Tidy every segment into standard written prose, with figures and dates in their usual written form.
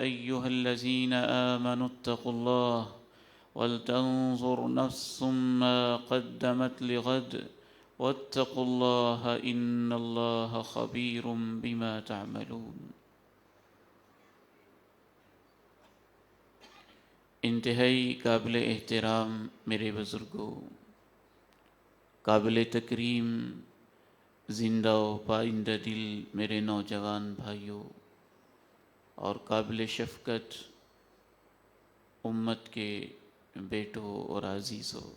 أيها الذين آمنوا اتقوا الله ولتنظر نفس ما قدمت لغد واتقوا الله إن الله خبير بما تعملون۔ انتہائی قابل احترام میرے بزرگوں، قابل تکریم زندہ و پائندہ دل میرے نوجوان بھائیوں، اور قابل شفقت امت کے بیٹوں اور عزیزوں،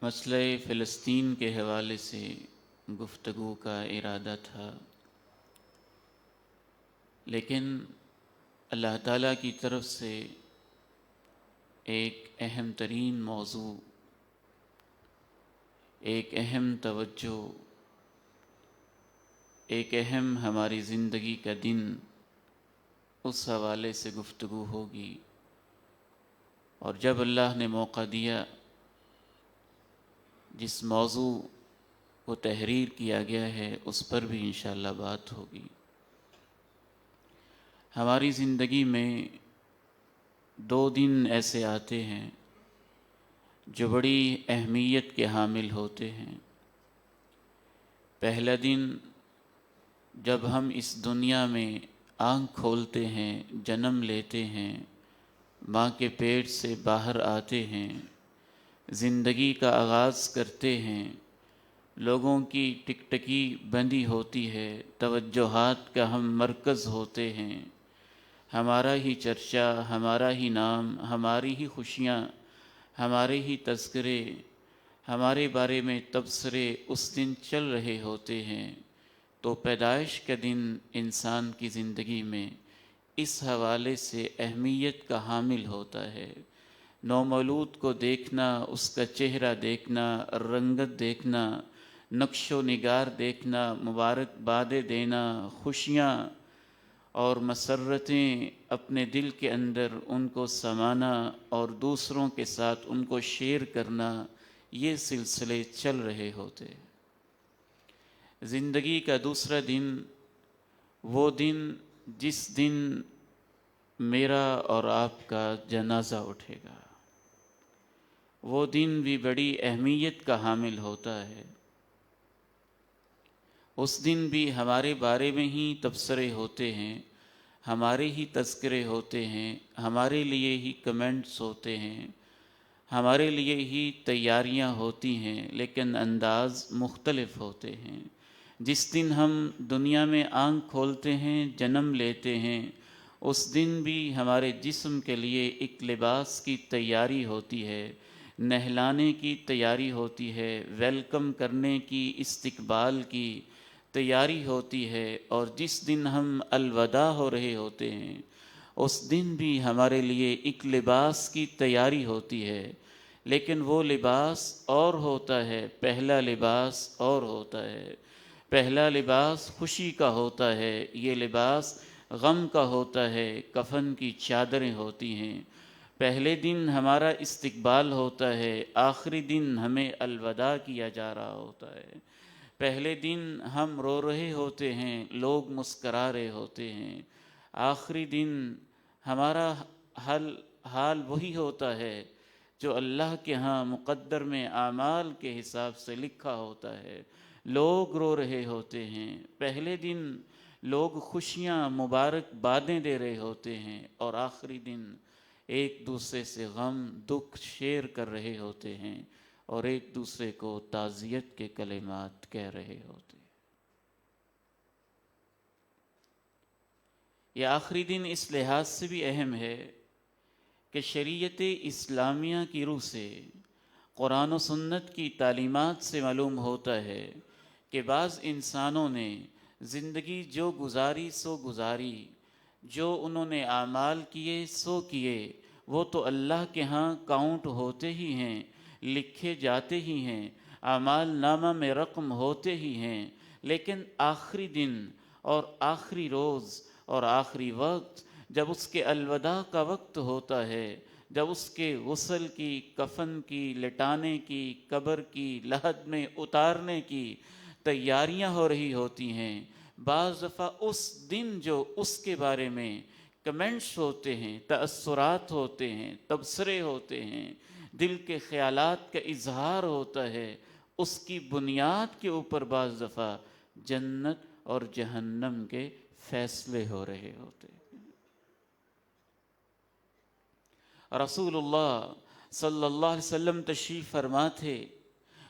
مسئلہ فلسطین کے حوالے سے گفتگو کا ارادہ تھا، لیکن اللہ تعالیٰ کی طرف سے ایک اہم ترین موضوع، ایک اہم توجہ، ایک اہم ہماری زندگی کا دن، اس حوالے سے گفتگو ہوگی، اور جب اللہ نے موقع دیا، جس موضوع کو تحریر کیا گیا ہے اس پر بھی انشاءاللہ بات ہوگی۔ ہماری زندگی میں 2 دن ایسے آتے ہیں جو بڑی اہمیت کے حامل ہوتے ہیں۔ پہلا دن جب ہم اس دنیا میں آنکھ کھولتے ہیں، جنم لیتے ہیں، ماں کے پیٹ سے باہر آتے ہیں، زندگی کا آغاز کرتے ہیں، لوگوں کی ٹکٹکی بندی ہوتی ہے، توجہات کا ہم مرکز ہوتے ہیں، ہمارا ہی چرچا، ہمارا ہی نام، ہماری ہی خوشیاں، ہمارے ہی تذکرے، ہمارے بارے میں تبصرے اس دن چل رہے ہوتے ہیں۔ تو پیدائش کا دن انسان کی زندگی میں اس حوالے سے اہمیت کا حامل ہوتا ہے۔ نومولود کو دیکھنا، اس کا چہرہ دیکھنا، رنگت دیکھنا، نقش و نگار دیکھنا، مبارکبادیں دینا، خوشیاں اور مسرتیں اپنے دل کے اندر ان کو سمانا اور دوسروں کے ساتھ ان کو شیئر کرنا، یہ سلسلے چل رہے ہوتے۔ زندگی کا دوسرا دن وہ دن جس دن میرا اور آپ کا جنازہ اٹھے گا، وہ دن بھی بڑی اہمیت کا حامل ہوتا ہے۔ اس دن بھی ہمارے بارے میں ہی تبصرے ہوتے ہیں، ہمارے ہی تذکرے ہوتے ہیں، ہمارے لیے ہی کمنٹس ہوتے ہیں، ہمارے لیے ہی تیاریاں ہوتی ہیں، لیکن انداز مختلف ہوتے ہیں۔ جس دن ہم دنیا میں آنکھ کھولتے ہیں، جنم لیتے ہیں، اس دن بھی ہمارے جسم کے لیے ایک لباس کی تیاری ہوتی ہے، نہلانے کی تیاری ہوتی ہے، ویلکم کرنے کی، استقبال کی تیاری ہوتی ہے، اور جس دن ہم الوداع ہو رہے ہوتے ہیں اس دن بھی ہمارے لیے ایک لباس کی تیاری ہوتی ہے، لیکن وہ لباس اور ہوتا ہے، پہلا لباس اور ہوتا ہے۔ پہلا لباس خوشی کا ہوتا ہے، یہ لباس غم کا ہوتا ہے، کفن کی چادریں ہوتی ہیں۔ پہلے دن ہمارا استقبال ہوتا ہے، آخری دن ہمیں الوداع کیا جا رہا ہوتا ہے۔ پہلے دن ہم رو رہے ہوتے ہیں، لوگ مسکرا رہے ہوتے ہیں، آخری دن ہمارا حال وہی ہوتا ہے جو اللہ کے ہاں مقدر میں اعمال کے حساب سے لکھا ہوتا ہے۔ لوگ رو رہے ہوتے ہیں، پہلے دن لوگ خوشیاں مبارک بادیں دے رہے ہوتے ہیں، اور آخری دن ایک دوسرے سے غم دکھ شیئر کر رہے ہوتے ہیں، اور ایک دوسرے کو تعزیت کے کلمات کہہ رہے ہوتے ہیں۔ یہ آخری دن اس لحاظ سے بھی اہم ہے کہ شریعت اسلامیہ کی روح سے، قرآن و سنت کی تعلیمات سے معلوم ہوتا ہے کہ بعض انسانوں نے زندگی جو گزاری سو گزاری، جو انہوں نے اعمال کیے سو کیے، وہ تو اللہ کے ہاں کاؤنٹ ہوتے ہی ہیں، لکھے جاتے ہی ہیں، اعمال نامہ میں رقم ہوتے ہی ہیں، لیکن آخری دن اور آخری روز اور آخری وقت جب اس کے الوداع کا وقت ہوتا ہے، جب اس کے غسل کی، کفن کی، لٹانے کی، قبر کی لحد میں اتارنے کی تیاریاں ہو رہی ہوتی ہیں، بعض دفعہ اس دن جو اس کے بارے میں کمنٹس ہوتے ہیں، تأثرات ہوتے ہیں، تبصرے ہوتے ہیں، دل کے خیالات کا اظہار ہوتا ہے، اس کی بنیاد کے اوپر بعض دفعہ جنت اور جہنم کے فیصلے ہو رہے ہوتے ہیں۔ رسول اللہ صلی اللہ علیہ وسلم تشریف فرما تھے،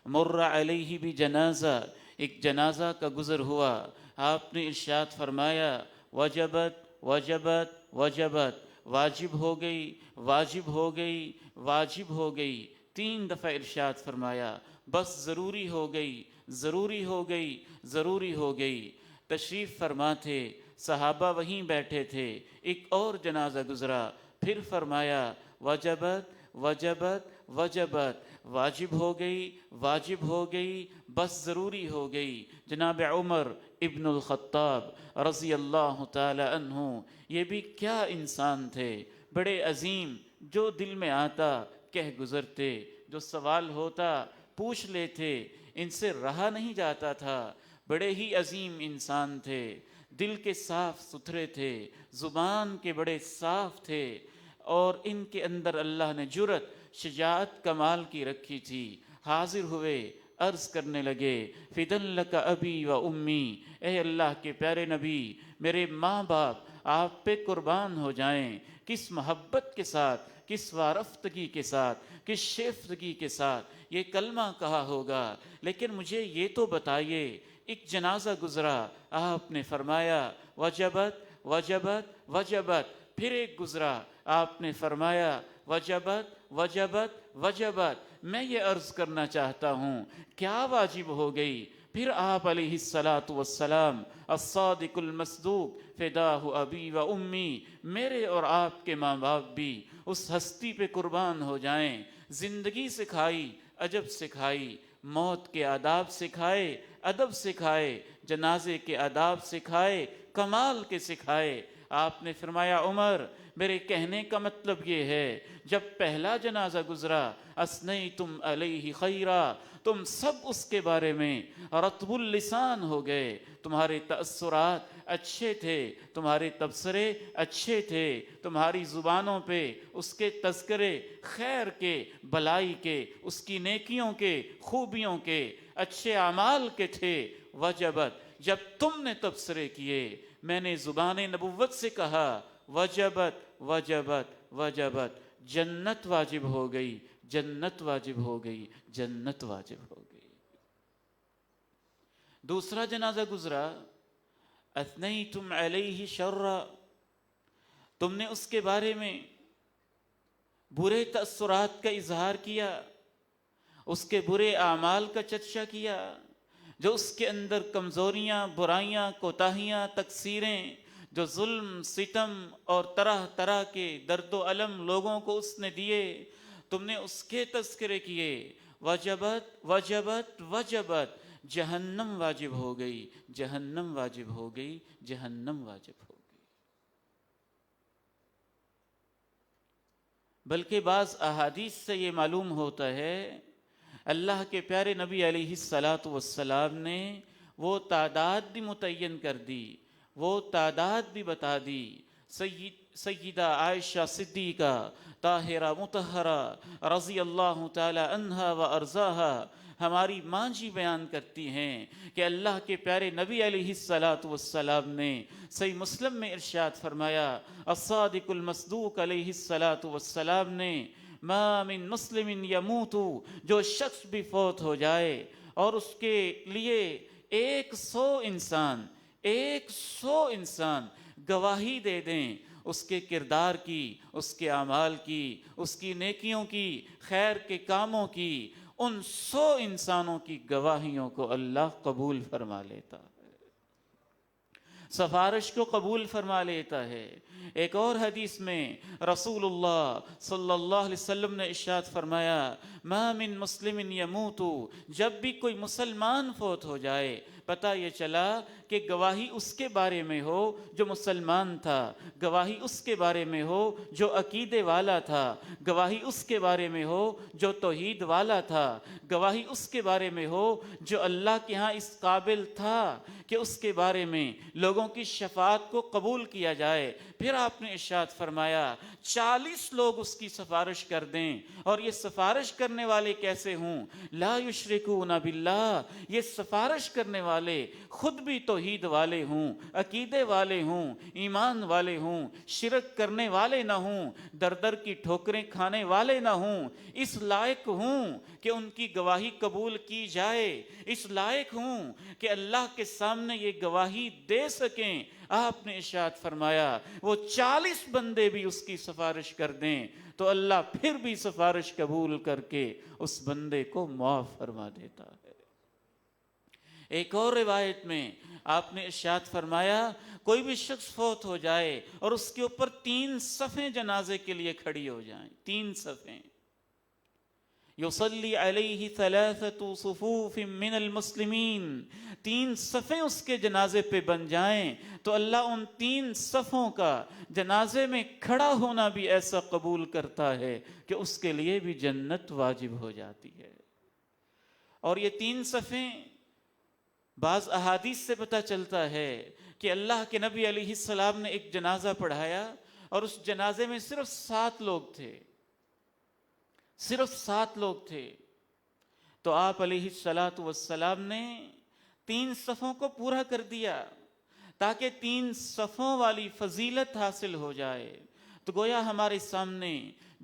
مر علیہ بھی جنازہ، ایک جنازہ کا گزر ہوا، آپ نے ارشاد فرمایا وجبت وجبت وجبت، واجب ہو گئی، واجب ہو گئی، واجب ہو گئی، 3 دفعہ ارشاد فرمایا، بس ضروری ہو گئی، ضروری ہو گئی، ضروری ہو گئی۔ تشریف فرما تھے، صحابہ وہیں بیٹھے تھے، ایک اور جنازہ گزرا، پھر فرمایا وجبت وجبت وجبت، واجب ہو گئی، واجب ہو گئی، بس ضروری ہو گئی۔ جناب عمر ابن الخطاب رضی اللہ تعالی عنہ، یہ بھی کیا انسان تھے، بڑے عظیم، جو دل میں آتا کہہ گزرتے، جو سوال ہوتا پوچھ لیتے، ان سے رہا نہیں جاتا تھا، بڑے ہی عظیم انسان تھے، دل کے صاف ستھرے تھے، زبان کے بڑے صاف تھے، اور ان کے اندر اللہ نے جرأت، شجاعت کمال کی رکھی تھی۔ حاضر ہوئے، عرض کرنے لگے فدن لک ابی و امی، اے اللہ کے پیارے نبی، میرے ماں باپ آپ پہ قربان ہو جائیں۔ کس محبت کے ساتھ، کس وارفتگی کے ساتھ، کس شیفتگی کے ساتھ یہ کلمہ کہا ہوگا، لیکن مجھے یہ تو بتائیے، ایک جنازہ گزرا، آپ نے فرمایا وجبت وجبت وجبت، پھر ایک گزرا، آپ نے فرمایا وجبت وجبت وجبت، میں یہ عرض کرنا چاہتا ہوں کیا واجب ہو گئی؟ پھر آپ علیہ السلام الصادق المصدوق فداہ ابی و امی، میرے اور آپ کے ماں باپ بھی اس ہستی پہ قربان ہو جائیں۔ زندگی سکھائی، عجب سکھائی، موت کے آداب سکھائے، ادب سکھائے، جنازے کے آداب سکھائے، کمال کے سکھائے۔ آپ نے فرمایا عمر، میرے کہنے کا مطلب یہ ہے، جب پہلا جنازہ گزرا اثنیتم علیہ خیرا، تم سب اس کے بارے میں رطب اللسان ہو گئے، تمہارے تأثرات اچھے تھے، تمہارے تبصرے اچھے تھے، تمہاری زبانوں پہ اس کے تذکرے خیر کے، بلائی کے، اس کی نیکیوں کے، خوبیوں کے، اچھے اعمال کے تھے۔ وجبت، جب تم نے تبصرے کیے، میں نے زبان نبوت سے کہا وجبت وجبت وجبت، جنت واجب ہو گئی، جنت واجب ہو گئی، جنت واجب ہو گئی۔ دوسرا جنازہ گزرا، اثنیتم علیہ شرا، تم نے اس کے بارے میں برے تأثرات کا اظہار کیا، اس کے برے اعمال کا چرچا کیا، جو اس کے اندر کمزوریاں، برائیاں، کوتاہیاں، تقصیریں، جو ظلم، ستم اور طرح طرح کے درد و الم لوگوں کو اس نے دیے، تم نے اس کے تذکرے کیے۔ وجبت وجبت وجبت، جہنم واجب ہو گئی، جہنم واجب ہو گئی، جہنم واجب ہو گئی۔ بلکہ بعض احادیث سے یہ معلوم ہوتا ہے، اللہ کے پیارے نبی علیہ السلام نے وہ تعداد بھی متعین کر دی، وہ تعداد بھی بتا دی۔ سیدہ عائشہ صدیقہ طاہرہ مطہرہ رضی اللہ تعالی عنہا و ارضاہا، ہماری ماں جی بیان کرتی ہیں کہ اللہ کے پیارے نبی علیہ السلام نے صحیح مسلم میں ارشاد فرمایا، الصادق المصدوق علیہ السلام نے، ما من مسلم یموت، جو شخص بھی فوت ہو جائے اور اس کے لیے 100 انسان گواہی دے دیں اس کے کردار کی، اس کے اعمال کی، اس کی نیکیوں کی، خیر کے کاموں کی، ان 100 انسانوں کی گواہیوں کو اللہ قبول فرما لیتا ہے، سفارش کو قبول فرما لیتا ہے۔ ایک اور حدیث میں رسول اللہ صلی اللہ علیہ وسلم نے ارشاد فرمایا، ما من مسلم یموت، جب بھی کوئی مسلمان فوت ہو جائے پتہ یہ چلا کہ گواہی اس کے بارے میں ہو جو مسلمان تھا، گواہی اس کے بارے میں ہو جو عقیدے والا تھا، گواہی اس کے بارے میں ہو جو توحید والا تھا، گواہی اس کے بارے میں ہو جو اللہ کے ہاں اس قابل تھا کہ اس کے بارے میں لوگوں کی شفاعت کو قبول کیا جائے۔ پھر آپ نے ارشاد فرمایا 40 لوگ اس کی سفارش کر دیں، اور یہ سفارش کرنے والے کیسے ہوں؟ لا یشرکون باللہ، یہ سفارش کرنے والے خود بھی توحید والے ہوں، عقیدے والے ہوں، ایمان والے ہوں، شرک کرنے والے نہ ہوں، در در کی ٹھوکریں کھانے والے نہ ہوں، اس لائق ہوں کہ ان کی گواہی قبول کی جائے، اس لائق ہوں کہ اللہ کے سامنے یہ گواہی دے سکیں۔ آپ نے ارشاد فرمایا وہ 40 بندے بھی اس کی سفارش کر دیں تو اللہ پھر بھی سفارش قبول کر کے اس بندے کو معاف فرما دیتا ہے۔ ایک اور روایت میں آپ نے ارشاد فرمایا کوئی بھی شخص فوت ہو جائے اور اس کے اوپر 3 صفیں جنازے کے لیے کھڑی ہو جائیں، 3 صفیں، یصلی علیہ 3 صفوف من المسلمین، 3 صفیں اس کے جنازے پہ بن جائیں تو اللہ ان 3 صفوں کا جنازے میں کھڑا ہونا بھی ایسا قبول کرتا ہے کہ اس کے لیے بھی جنت واجب ہو جاتی ہے۔ اور یہ 3 صفیں بعض احادیث سے پتہ چلتا ہے کہ اللہ کے نبی علیہ السلام نے ایک جنازہ پڑھایا اور اس جنازے میں صرف 7 لوگ تھے، صرف 7 لوگ تھے، تو آپ علیہ السلام نے 3 صفوں کو پورا کر دیا تاکہ 3 صفوں والی فضیلت حاصل ہو جائے۔ تو گویا ہمارے سامنے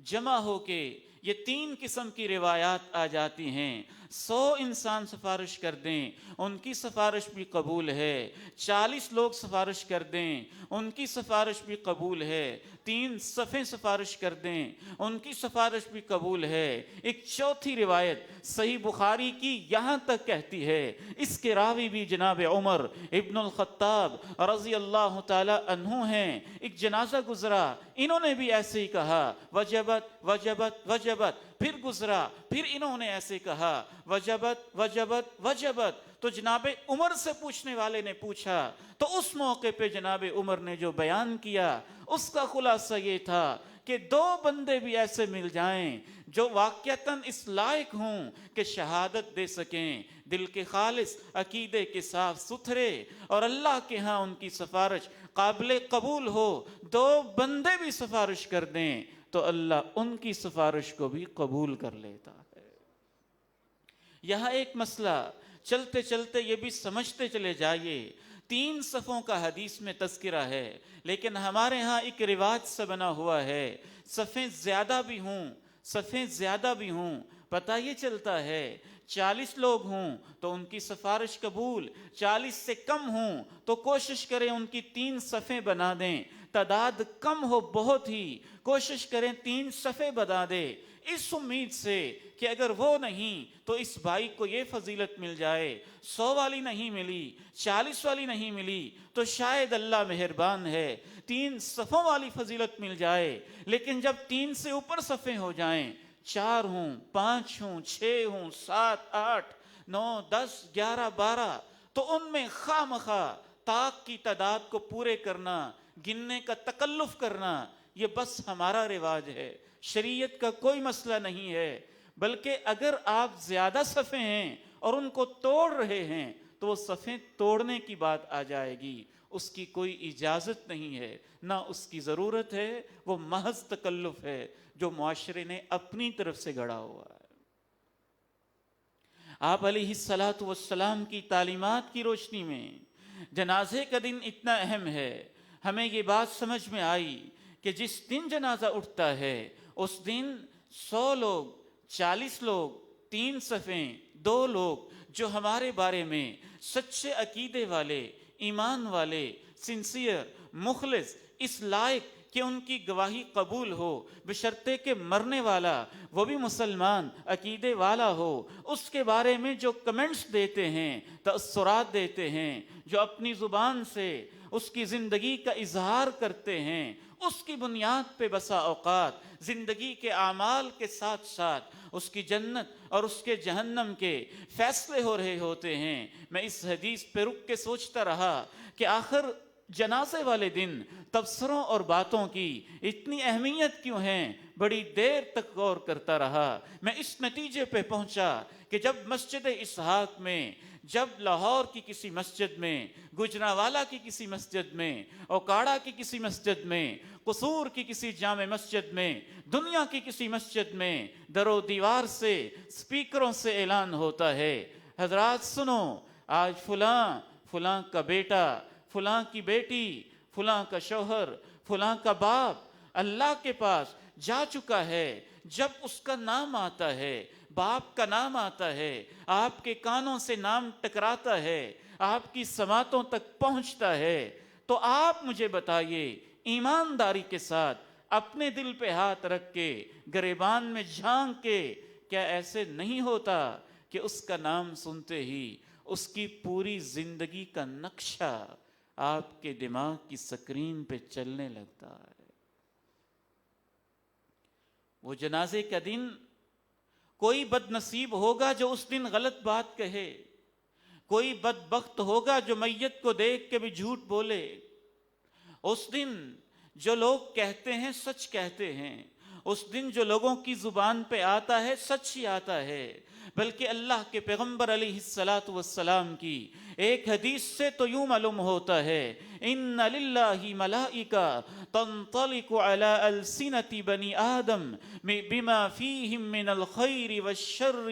جمع ہو کے یہ 3 قسم کی روایات آ جاتی ہیں۔ 100 انسان سفارش کر دیں ان کی سفارش بھی قبول ہے، 40 لوگ سفارش کر دیں ان کی سفارش بھی قبول ہے، 3 صفیں سفارش کر دیں ان کی سفارش بھی قبول ہے۔ ایک چوتھی روایت صحیح بخاری کی یہاں تک کہتی ہے، اس کے راوی بھی جناب عمر ابن الخطاب رضی اللہ تعالی عنہ ہیں۔ ایک جنازہ گزرا، انہوں نے بھی ایسے ہی کہا وجبت وجبت وجبت، پھر گزرا، پھر انہوں نے ایسے کہا وجبت وجبت وجبت۔ تو جناب عمر سے پوچھنے والے نے پوچھا تو اس موقع پہ جناب عمر نے جو بیان کیا اس کا خلاصہ یہ تھا کہ 2 بندے بھی ایسے مل جائیں جو واقعتاً اس لائق ہوں کہ شہادت دے سکیں، دل کے خالص، عقیدے کے صاف ستھرے، اور اللہ کے ہاں ان کی سفارش قابل قبول ہو، 2 بندے بھی سفارش کر دیں تو اللہ ان کی سفارش کو بھی قبول کر لیتا ہے۔ یہاں ایک مسئلہ چلتے چلتے یہ بھی سمجھتے چلے جائیے، 3 صفوں کا حدیث میں تذکرہ ہے، لیکن ہمارے ہاں ایک رواج سے بنا ہوا ہے صفیں زیادہ بھی ہوں، صفیں زیادہ بھی ہوں، پتہ یہ چلتا ہے 40 لوگ ہوں تو ان کی سفارش قبول، 40 سے کم ہوں تو کوشش کریں ان کی 3 صفیں بنا دیں، تعداد کم ہو بہت ہی کوشش کریں 3 صفیں بنا دیں، اس امید سے کہ اگر وہ نہیں تو اس بھائی کو یہ فضیلت مل جائے، 100 والی نہیں ملی، 40 والی نہیں ملی تو شاید اللہ مہربان ہے 3 صفوں والی فضیلت مل جائے۔ لیکن جب 3 سے اوپر صفیں ہو جائیں، 4 ہوں، 5 ہوں، 6 ہوں، 7 8 9 10 11 12 تو ان میں خواہ مخواہ طاق کی تعداد کو پورے کرنا، گننے کا تکلف کرنا، یہ بس ہمارا رواج ہے، شریعت کا کوئی مسئلہ نہیں ہے۔ بلکہ اگر آپ زیادہ صفیں ہیں اور ان کو توڑ رہے ہیں تو وہ صفیں توڑنے کی بات آ جائے گی، اس کی کوئی اجازت نہیں ہے، نہ اس کی ضرورت ہے، وہ محض تکلف ہے جو معاشرے نے اپنی طرف سے گڑھا ہوا ہے۔ آپ علیہ السلام کی تعلیمات کی روشنی میں جنازے کا دن اتنا اہم ہے، ہمیں یہ بات سمجھ میں آئی کہ جس دن جنازہ اٹھتا ہے اس دن 100 لوگ، 40 لوگ، 3 صفیں، 2 لوگ جو ہمارے بارے میں سچے عقیدے والے، ایمان والے، سنسیئر، مخلص، اس لائق کہ ان کی گواہی قبول ہو، بشرطے کہ مرنے والا وہ بھی مسلمان عقیدے والا ہو، اس کے بارے میں جو کمنٹس دیتے ہیں، تأثرات دیتے ہیں، جو اپنی زبان سے اس کی زندگی کا اظہار کرتے ہیں، اس کی بنیاد پہ بسا اوقات زندگی کے اعمال کے ساتھ ساتھ اس کی جنت اور اس کے جہنم کے فیصلے ہو رہے ہوتے ہیں۔ میں اس حدیث پہ رک کے سوچتا رہا کہ آخر جنازے والے دن تبصروں اور باتوں کی اتنی اہمیت کیوں ہیں؟ بڑی دیر تک غور کرتا رہا۔ میں اس نتیجے پہ پہنچا کہ جب مسجد اسحاق میں، جب لاہور کی کسی مسجد میں، گجرانوالہ کی کسی مسجد میں، اوکاڑا کی کسی مسجد میں، قصور کی کسی جامع مسجد میں، دنیا کی کسی مسجد میں در و دیوار سے سپیکروں سے اعلان ہوتا ہے، حضرات سنو، آج فلاں فلاں کا بیٹا، فلاں کی بیٹی، فلاں کا شوہر، فلاں کا باپ اللہ کے پاس جا چکا ہے۔ جب اس کا نام آتا ہے، باپ کا نام آتا ہے، آپ کے کانوں سے نام ٹکراتا ہے، آپ کی سماعتوں تک پہنچتا ہے، تو آپ مجھے بتائیے ایمانداری کے ساتھ اپنے دل پہ ہاتھ رکھ کے گریبان میں جھانک کے، کیا ایسے نہیں ہوتا کہ اس کا نام سنتے ہی اس کی پوری زندگی کا نقشہ آپ کے دماغ کی سکرین پہ چلنے لگتا ہے؟ وہ جنازے کا دن کوئی بد نصیب ہوگا جو اس دن غلط بات کہے، کوئی بدبخت ہوگا جو میت کو دیکھ کے بھی جھوٹ بولے۔ اس دن جو لوگ کہتے ہیں سچ کہتے ہیں، اس دن جو لوگوں کی زبان پہ آتا ہے سچ ہی آتا ہے۔ بلکہ اللہ کے پیغمبر علیہ الصلاۃ والسلام کی ایک حدیث سے تو یوں معلوم ہوتا ہے، ان للہ ملائکہ تنطلق علی السنۃ بنی آدم بما فیہم من الخیر والشر۔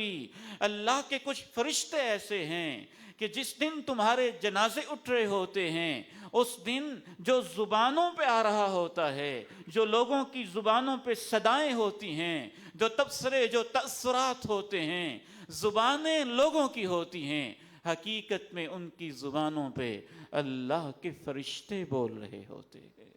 اللہ کے کچھ فرشتے ایسے ہیں کہ جس دن تمہارے جنازے اٹھ رہے ہوتے ہیں، اس دن جو زبانوں پہ آ رہا ہوتا ہے، جو لوگوں کی زبانوں پہ صدائیں ہوتی ہیں، جو تبصرے، جو تأثرات ہوتے ہیں، زبانیں لوگوں کی ہوتی ہیں، حقیقت میں ان کی زبانوں پہ اللہ کے فرشتے بول رہے ہوتے ہیں۔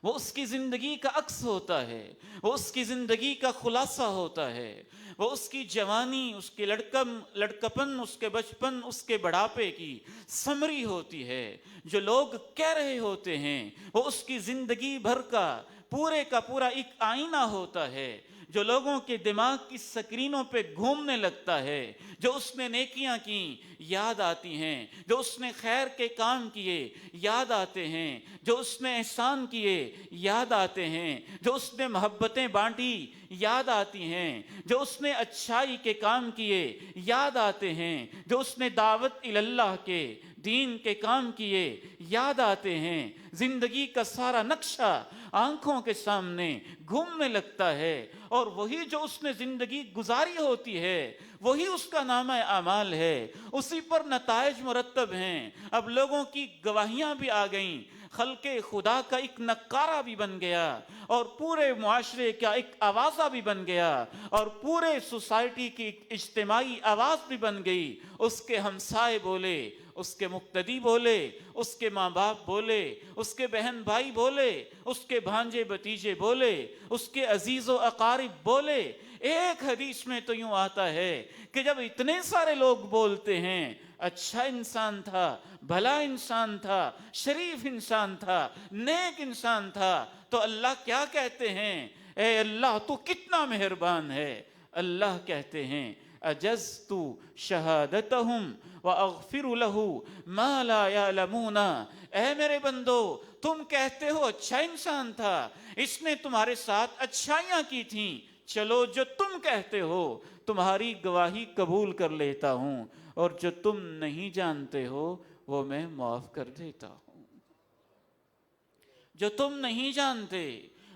وہ اس کی زندگی کا عکس ہوتا ہے، وہ اس کی زندگی کا خلاصہ ہوتا ہے، وہ اس کی جوانی، اس کے لڑکپن، اس کے بچپن، اس کے بڑھاپے کی سمری ہوتی ہے۔ جو لوگ کہہ رہے ہوتے ہیں وہ اس کی زندگی بھر کا پورا ایک آئینہ ہوتا ہے، جو لوگوں کے دماغ کی سکرینوں پہ گھومنے لگتا ہے۔ جو اس نے نیکیاں کی یاد آتی ہیں، جو اس نے خیر کے کام کیے یاد آتے ہیں، جو اس نے احسان کیے یاد آتے ہیں، جو اس نے محبتیں بانٹی یاد آتی ہیں، جو اس نے اچھائی کے کام کیے یاد آتے ہیں، جو اس نے دعوت اللہ کے دین کے کام کیے یاد آتے ہیں۔ زندگی کا سارا نقشہ آنکھوں کے سامنے گھومنے لگتا ہے، اور وہی جو اس نے زندگی گزاری ہوتی ہے وہی اس کا نامہ اعمال ہے، اسی پر نتائج مرتب ہیں۔ اب لوگوں کی گواہیاں بھی آ گئیں، خلق خدا کا ایک نقارہ بھی بن گیا، اور پورے معاشرے کا ایک آوازہ بھی بن گیا، اور پورے سوسائٹی کی ایک اجتماعی آواز بھی بن گئی۔ اس کے ہمسائے بولے، اس کے مقتدی بولے، اس کے ماں باپ بولے، اس کے بہن بھائی بولے، اس کے بھانجے بتیجے بولے، اس کے عزیز و اقارب بولے۔ ایک حدیث میں تو یوں آتا ہے کہ جب اتنے سارے لوگ بولتے ہیں، اچھا انسان تھا، بھلا انسان تھا، شریف انسان تھا، نیک انسان تھا، تو اللہ کیا کہتے ہیں؟ اے اللہ تو کتنا مہربان ہے۔ اللہ کہتے ہیں اجزت شہادتہم واغفر لہ ما لا یعلمون۔ اے میرے بندو، تم کہتے ہو اچھا انسان تھا، اس نے تمہارے ساتھ اچھائیاں کی تھیں، چلو جو تم کہتے ہو تمہاری گواہی قبول کر لیتا ہوں، اور جو تم نہیں جانتے ہو وہ میں معاف کر دیتا ہوں۔ جو تم نہیں جانتے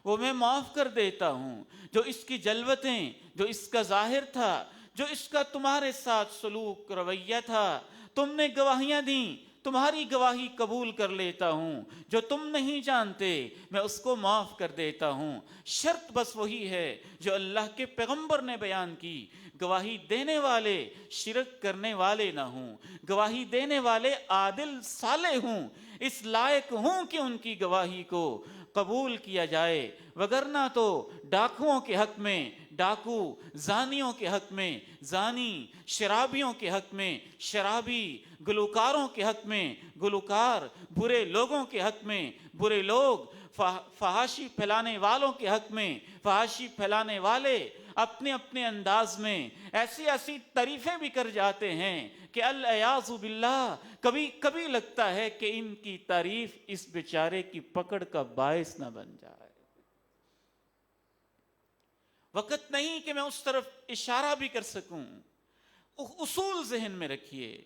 وہ میں معاف کر دیتا ہوں۔ جو اس کی جلوتیں، جو اس کا ظاہر تھا، جو اس کا تمہارے ساتھ سلوک رویہ تھا، تم نے گواہیاں دیں، تمہاری گواہی قبول کر لیتا ہوں۔ جو تم نہیں جانتے میں اس کو معاف کر دیتا ہوں۔ شرط بس وہی ہے جو اللہ کے پیغمبر نے بیان کی، گواہی دینے والے شرک کرنے والے نہ ہوں، گواہی دینے والے عادل صالح ہوں، اس لائق ہوں کہ ان کی گواہی کو قبول کیا جائے، وگرنہ تو ڈاکوؤں کے حق میں ڈاکو، زانیوں کے حق میں زانی، شرابیوں کے حق میں شرابی، گلوکاروں کے حق میں گلوکار، برے لوگوں کے حق میں برے لوگ، فحاشی پھیلانے والوں کے حق میں فحاشی پھیلانے والے اپنے اپنے انداز میں ایسی ایسی تعریفیں بھی کر جاتے ہیں کہ العیاذ باللہ کبھی کبھی لگتا ہے کہ ان کی تعریف اس بیچارے کی پکڑ کا باعث نہ بن جائے۔ وقت نہیں کہ میں اس طرف اشارہ بھی کر سکوں، اصول ذہن میں رکھیے،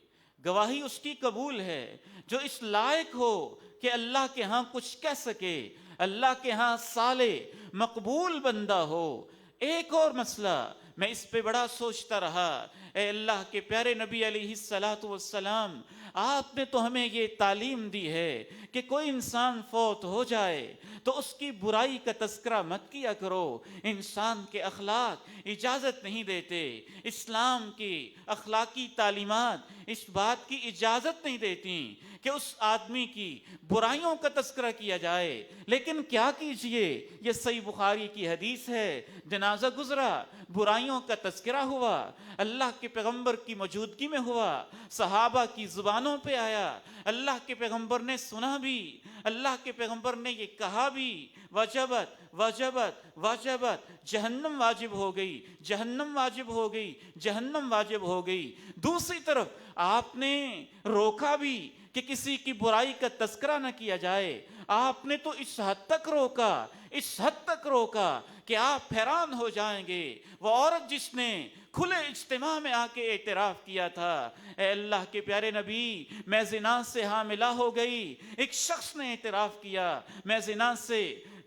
گواہی اس کی قبول ہے جو اس لائق ہو کہ اللہ کے ہاں کچھ کہہ سکے، اللہ کے ہاں صالح مقبول بندہ ہو۔ ایک اور مسئلہ میں اس پہ بڑا سوچتا رہا، اے اللہ کے پیارے نبی علیہ السلام، آپ نے تو ہمیں یہ تعلیم دی ہے کہ کوئی انسان فوت ہو جائے تو اس کی برائی کا تذکرہ مت کیا کرو، انسان کے اخلاق اجازت نہیں دیتے، اسلام کی اخلاقی تعلیمات اس بات کی اجازت نہیں دیتی کہ اس آدمی کی برائیوں کا تذکرہ کیا جائے۔ لیکن کیا کیجئے، یہ صحیح بخاری کی حدیث ہے، جنازہ گزرا، برائیوں کا تذکرہ ہوا، اللہ کے پیغمبر کی موجودگی میں ہوا، صحابہ کی زبانوں پہ آیا، اللہ کے پیغمبر نے سنا بھی، اللہ کے پیغمبر نے یہ کہا بھی، وجبت وجبت وجبت، جہنم واجب ہو گئی، جہنم واجب ہو گئی، جہنم واجب ہو گئی۔ دوسری طرف آپ نے روکا بھی کہ کسی کی برائی کا تذکرہ نہ کیا جائے، آپ نے تو اس حد تک روکا، اس حد تک روکا کہ آپ حیران ہو جائیں گے۔ وہ عورت جس نے کھلے اجتماع میں آ کے اعتراف کیا تھا، اے اللہ کے پیارے نبی میں زنا سے حاملہ ہو گئی، ایک شخص نے اعتراف کیا میں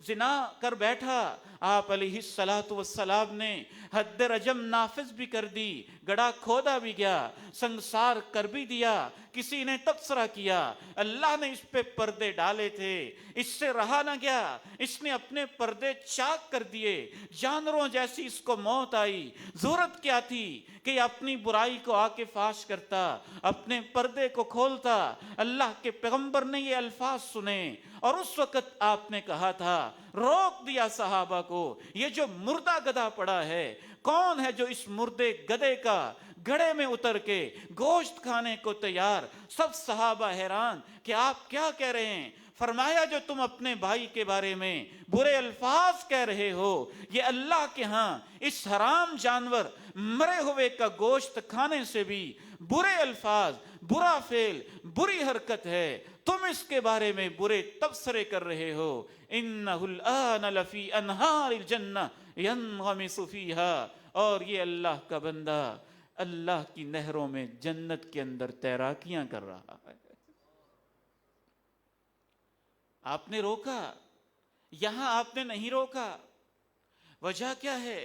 زنا کر بیٹھا، آپ علیہ السلام نے حد رجم نافذ بھی کر دی، گڑھا کھودا بھی گیا، سنگسار کر بھی دیا، کسی نے تبصرہ کیا، اللہ نے اس پہ پردے ڈالے تھے، اس سے رہا نہ گیا، اس نے اپنے پردے چاک کر دیے، جانوروں جیسی اس کو موت آئی، ضرورت کیا تھی کہ اپنی برائی کو آ کے فاش کرتا، اپنے پردے کو کھولتا۔ اللہ کے پیغمبر نے یہ الفاظ سنے اور اس وقت آپ نے کہا تھا، روک دیا صحابہ کو، یہ جو مردہ گدھا پڑا ہے، کون ہے جو اس مردے گدھے کا گڑھے میں اتر کے گوشت کھانے کو تیار؟ سب صحابہ حیران کہ آپ کیا کہہ رہے ہیں؟ فرمایا جو تم اپنے بھائی کے بارے میں برے الفاظ کہہ رہے ہو، یہ اللہ کے ہاں اس حرام جانور مرے ہوئے کا گوشت کھانے سے بھی برے الفاظ، برا فعل، بری حرکت ہے، تم اس کے بارے میں برے تبصرے کر رہے ہو۔ انہ الآن لفی انہار الجنہ ینغمس فیہا، اور یہ اللہ کا بندہ اللہ کی نہروں میں جنت کے اندر تیراکیاں کر رہا ہے۔ آپ نے روکا، یہاں آپ نے نہیں روکا، وجہ کیا ہے؟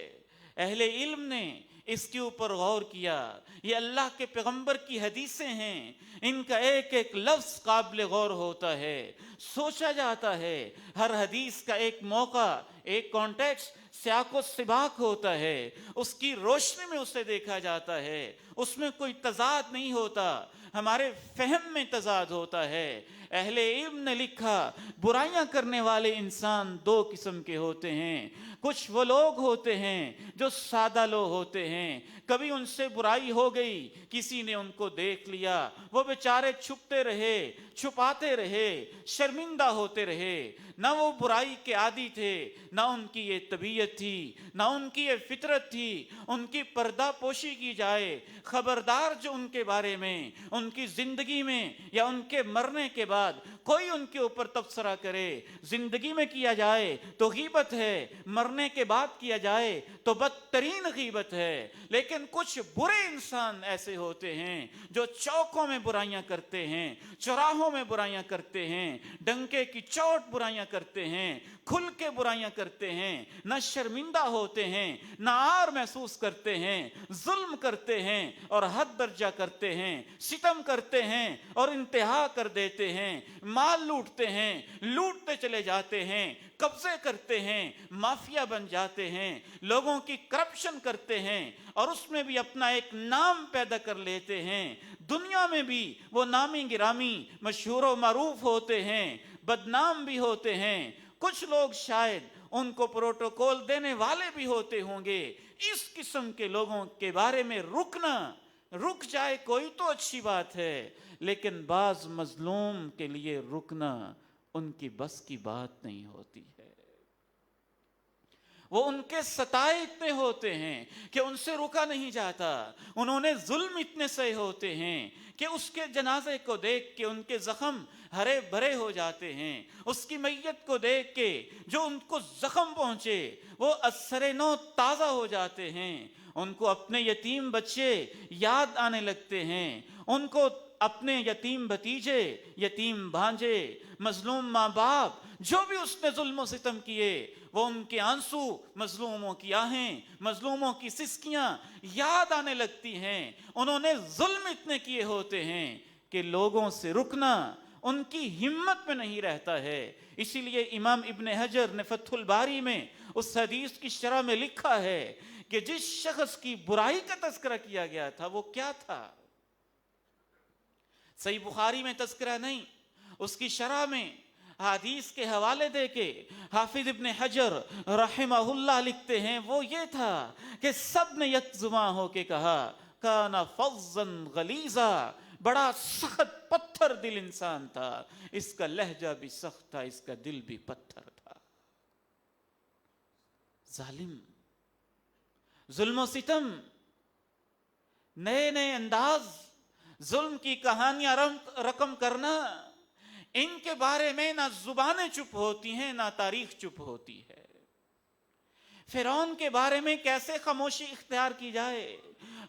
اہل علم نے اس کے اوپر غور کیا، یہ اللہ کے پیغمبر کی حدیثیں ہیں، ان کا ایک ایک لفظ قابل غور ہوتا ہے، سوچا جاتا ہے، ہر حدیث کا ایک موقع، ایک کانٹیکسٹ، سیاق و سباق ہوتا ہے، اس کی روشنی میں اسے دیکھا جاتا ہے، اس میں کوئی تضاد نہیں ہوتا، ہمارے فہم میں تضاد ہوتا ہے۔ اہل علم نے لکھا، برائیاں کرنے والے انسان دو قسم کے ہوتے ہیں، کچھ وہ لوگ ہوتے ہیں جو سادہ لوگ ہوتے ہیں، کبھی ان سے برائی ہو گئی، کسی نے ان کو دیکھ لیا، وہ بیچارے چھپتے رہے، چھپاتے رہے، شرمندہ ہوتے رہے، نہ وہ برائی کے عادی تھے، نہ ان کی یہ طبیعت تھی، نہ ان کی یہ فطرت تھی، ان کی پردہ پوشی کی جائے۔ خبردار جو ان کے بارے میں ان کی زندگی میں یا ان کے مرنے کے بعد کوئی ان کے اوپر تبصرہ کرے، زندگی میں کیا جائے تو غیبت ہے، مرنے کے بعد کیا جائے تو بدترین غیبت ہے۔ لیکن کچھ برے انسان ایسے ہوتے ہیں جو چوکوں میں برائیاں کرتے ہیں، چوراہوں میں برائیاں کرتے ہیں، ڈنکے کی چوٹ برائیاں کرتے ہیں، کھل کے برائیاں کرتے ہیں، نہ شرمندہ ہوتے ہیں، ناار محسوس کرتے ہیں، ظلم کرتے ہیں اور حد درجہ کرتے ہیں، ستم کرتے ہیں اور انتہا کر دیتے ہیں، مال لوٹتے ہیں، لوٹتے چلے جاتے ہیں، قبضے کرتے ہیں، مافیا بن جاتے ہیں، لوگوں کی کرپشن کرتے ہیں اور اس میں بھی اپنا ایک نام پیدا کر لیتے ہیں، دنیا میں بھی وہ نامی گرامی مشہور و معروف ہوتے ہیں، بدنام بھی ہوتے ہیں، کچھ لوگ شاید ان کو پروٹوکول دینے والے بھی ہوتے ہوں گے۔ اس قسم کے لوگوں کے بارے میں رک جائے کوئی تو اچھی بات ہے، لیکن بعض مظلوم کے لیے رکنا ان کی بس کی بات نہیں ہوتی ہے۔ وہ ان کے ستائے اتنے ہوتے ہیں کہ ان سے رکا نہیں جاتا، انہوں نے ظلم اتنے سہے ہوتے ہیں کہ اس کے جنازے کو دیکھ کے ان کے زخم ہرے بھرے ہو جاتے ہیں، اس کی میت کو دیکھ کے جو ان کو زخم پہنچے وہ اثر نو تازہ ہو جاتے ہیں، ان کو اپنے یتیم بچے یاد آنے لگتے ہیں، ان کو اپنے یتیم بھتیجے، یتیم بھانجے، مظلوم ماں باپ جو بھی اس نے ظلم و ستم کیے، وہ ان کے آنسو، مظلوموں کی آہیں، مظلوموں کی سسکیاں یاد آنے لگتی ہیں۔ انہوں نے ظلم اتنے کیے ہوتے ہیں کہ لوگوں سے رکنا ان کی ہمت میں نہیں رہتا ہے۔ اسی لیے امام ابن حجر نے فتح الباری میں اس حدیث کی شرح میں لکھا ہے کہ جس شخص کی برائی کا تذکرہ کیا گیا تھا وہ کیا تھا؟ صحیح بخاری میں تذکرہ نہیں، اس کی شرح میں حدیث کے حوالے دے کے حافظ ابن حجر رحمہ اللہ لکھتے ہیں وہ یہ تھا کہ سب نے یک زباں ہو کے کہا کانا فظا غلیظا، بڑا سخت پتھر دل انسان تھا، اس کا لہجہ بھی سخت تھا، اس کا دل بھی پتھر تھا۔ ظالم، ظلم و ستم، نئے نئے انداز، ظلم کی کہانیاں رقم کرنا، ان کے بارے میں نہ زبانیں چپ ہوتی ہیں نہ تاریخ چپ ہوتی ہے۔ فرعون کے بارے میں کیسے خاموشی اختیار کی جائے،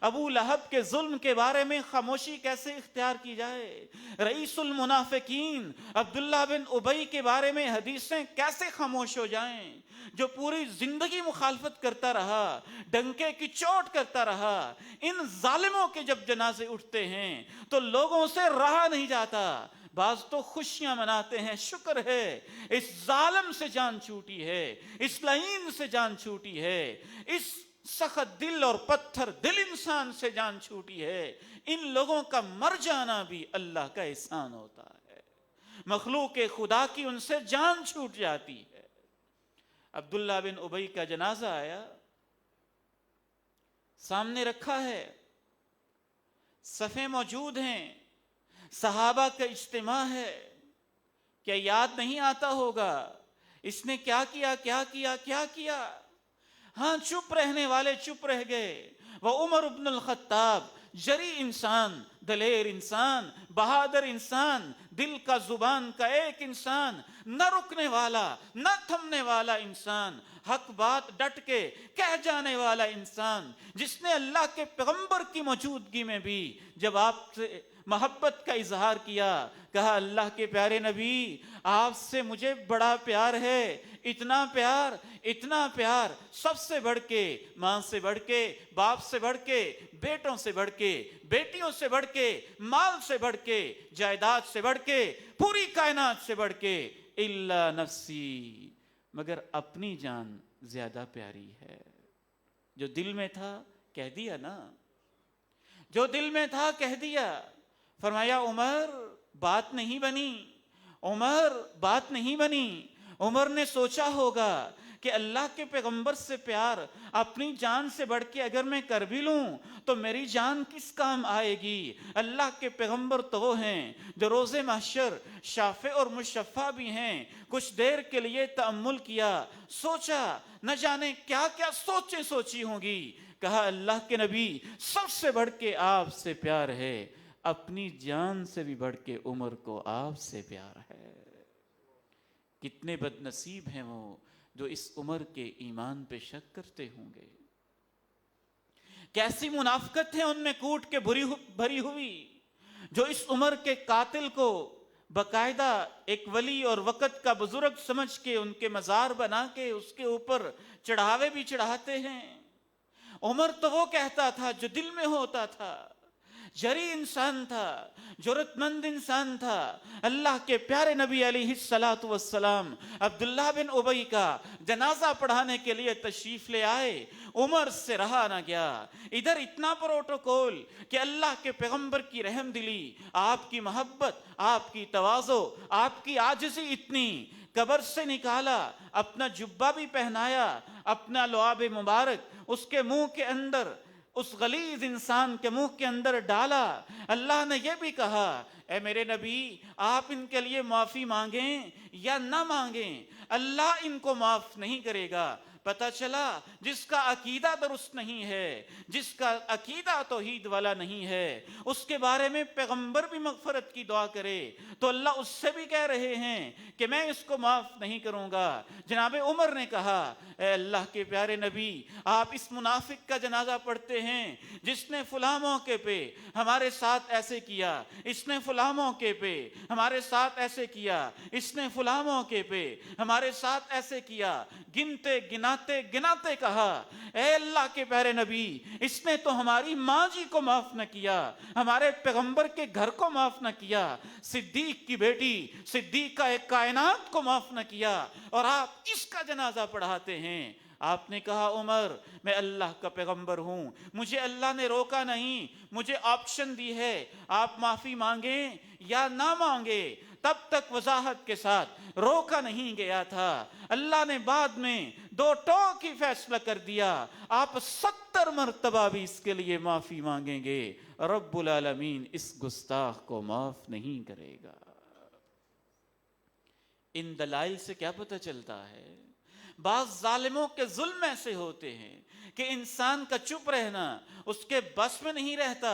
ابو لہب کے ظلم کے بارے میں خاموشی کیسے اختیار کی جائے، رئیس المنافقین عبداللہ بن ابی کے بارے میں حدیثیں کیسے خاموش ہو جائیں، جو پوری زندگی مخالفت کرتا رہا، ڈنکے کی چوٹ کرتا رہا۔ ان ظالموں کے جب جنازے اٹھتے ہیں تو لوگوں سے رہا نہیں جاتا، بعض تو خوشیاں مناتے ہیں، شکر ہے اس ظالم سے جان چھوٹی ہے، اس لعین سے جان چھوٹی ہے، اس سخت دل اور پتھر دل انسان سے جان چھوٹی ہے۔ ان لوگوں کا مر جانا بھی اللہ کا احسان ہوتا ہے، مخلوق خدا کی ان سے جان چھوٹ جاتی ہے۔ عبداللہ بن ابی کا جنازہ آیا، سامنے رکھا ہے، صفیں موجود ہیں، صحابہ کا اجتماع ہے، کیا یاد نہیں آتا ہوگا اس نے کیا کیا کیا کیا کیا کیا؟ ہاں، چپ رہنے والے چپ رہ گئے۔ وہ عمر بن الخطاب، جری انسان، دلیر انسان، بہادر انسان، دل کا زبان کا ایک انسان، نہ رکنے والا نہ تھمنے والا انسان، حق بات ڈٹ کے کہہ جانے والا انسان، جس نے اللہ کے پیغمبر کی موجودگی میں بھی جب آپ سے محبت کا اظہار کیا، کہا اللہ کے پیارے نبی آپ سے مجھے بڑا پیار ہے، اتنا پیار اتنا پیار، سب سے بڑھ کے، ماں سے بڑھ کے، باپ سے بڑھ کے، بیٹوں سے بڑھ کے، بیٹیوں سے بڑھ کے، مال سے بڑھ کے، جائیداد سے بڑھ کے، پوری کائنات سے بڑھ کے، الا نفسی، مگر اپنی جان زیادہ پیاری ہے۔ جو دل میں تھا کہہ دیا نا، جو دل میں تھا کہہ دیا۔ فرمایا عمر بات نہیں بنی، عمر بات نہیں بنی۔ عمر نے سوچا ہوگا کہ اللہ کے پیغمبر سے پیار اپنی جان سے بڑھ کے اگر میں کر بھی لوں تو میری جان کس کام آئے گی؟ اللہ کے پیغمبر تو وہ ہیں جو روز محشر شافع اور مشفع بھی ہیں۔ کچھ دیر کے لیے تأمل کیا، سوچا، نہ جانے کیا کیا سوچیں سوچی ہوں گی۔ کہا اللہ کے نبی سب سے بڑھ کے آپ سے پیار ہے، اپنی جان سے بھی بڑھ کے عمر کو آپ سے پیار ہے۔ کتنے بد نصیب ہیں وہ جو اس عمر کے ایمان پہ شک کرتے ہوں گے۔ کیسی منافقت ہے ان میں کوٹ کے بھری ہوئی، جو اس عمر کے قاتل کو باقاعدہ ایک ولی اور وقت کا بزرگ سمجھ کے ان کے مزار بنا کے اس کے اوپر چڑھاوے بھی چڑھاتے ہیں۔ عمر تو وہ کہتا تھا جو دل میں ہوتا تھا، جری انسان تھا، جرأت مند انسان تھا۔ اللہ کے پیارے نبی علیہ الصلوۃ والسلام عبداللہ بن ابی کا جنازہ پڑھانے کے لیے تشریف لے آئے، عمر سے رہا نہ گیا۔ ادھر اتنا پروٹوکول کہ اللہ کے پیغمبر کی رحم دلی، آپ کی محبت، آپ کی تواضع، آپ کی عاجزی اتنی، قبر سے نکالا، اپنا جبہ بھی پہنایا، اپنا لعاب مبارک اس کے منہ کے اندر، اس غلیظ انسان کے منہ کے اندر ڈالا۔ اللہ نے یہ بھی کہا، اے میرے نبی آپ ان کے لیے معافی مانگیں یا نہ مانگیں، اللہ ان کو معاف نہیں کرے گا۔ پتہ چلا جس کا عقیدہ درست نہیں ہے، جس کا عقیدہ توحید والا نہیں ہے، اس کے بارے میں پیغمبر بھی مغفرت کی دعا کرے تو اللہ اس سے بھی کہہ رہے ہیں کہ میں اس کو معاف نہیں کروں گا۔ جناب عمر نے کہا، اے اللہ کے پیارے نبی آپ اس منافق کا جنازہ پڑھتے ہیں جس نے فلاں موقع پہ ہمارے ساتھ ایسے کیا، اس نے فلاں موقع پہ ہمارے ساتھ ایسے کیا، اس نے فلاں موقع پہ ہمارے ساتھ ایسے کیا۔ گنتے گناتے کہا، اے اللہ کے پیارے نبی اس نے تو ہماری ماں جی کو معاف نہ کیا، ہمارے پیغمبر کے گھر کو معاف نہ کیا، صدیق کی بیٹی صدیقہ کائنات کو معاف نہ کیا، اور آپ اس کا جنازہ پڑھاتے ہیں۔ آپ نے کہا، عمر میں اللہ کا پیغمبر ہوں، مجھے اللہ نے روکا نہیں، مجھے آپشن دی ہے، آپ معافی مانگیں یا نہ مانگیں۔ تب تک وضاحت کے ساتھ روکا نہیں گیا تھا۔ اللہ نے بعد میں دو ٹوک ہی فیصلہ کر دیا، آپ 70 مرتبہ بھی اس کے لیے معافی مانگیں گے، رب العالمین اس گستاخ کو معاف نہیں کرے گا۔ ان دلائل سے کیا پتہ چلتا ہے؟ بعض ظالموں کے ظلم ایسے ہوتے ہیں کہ انسان کا چپ رہنا اس کے بس میں نہیں رہتا۔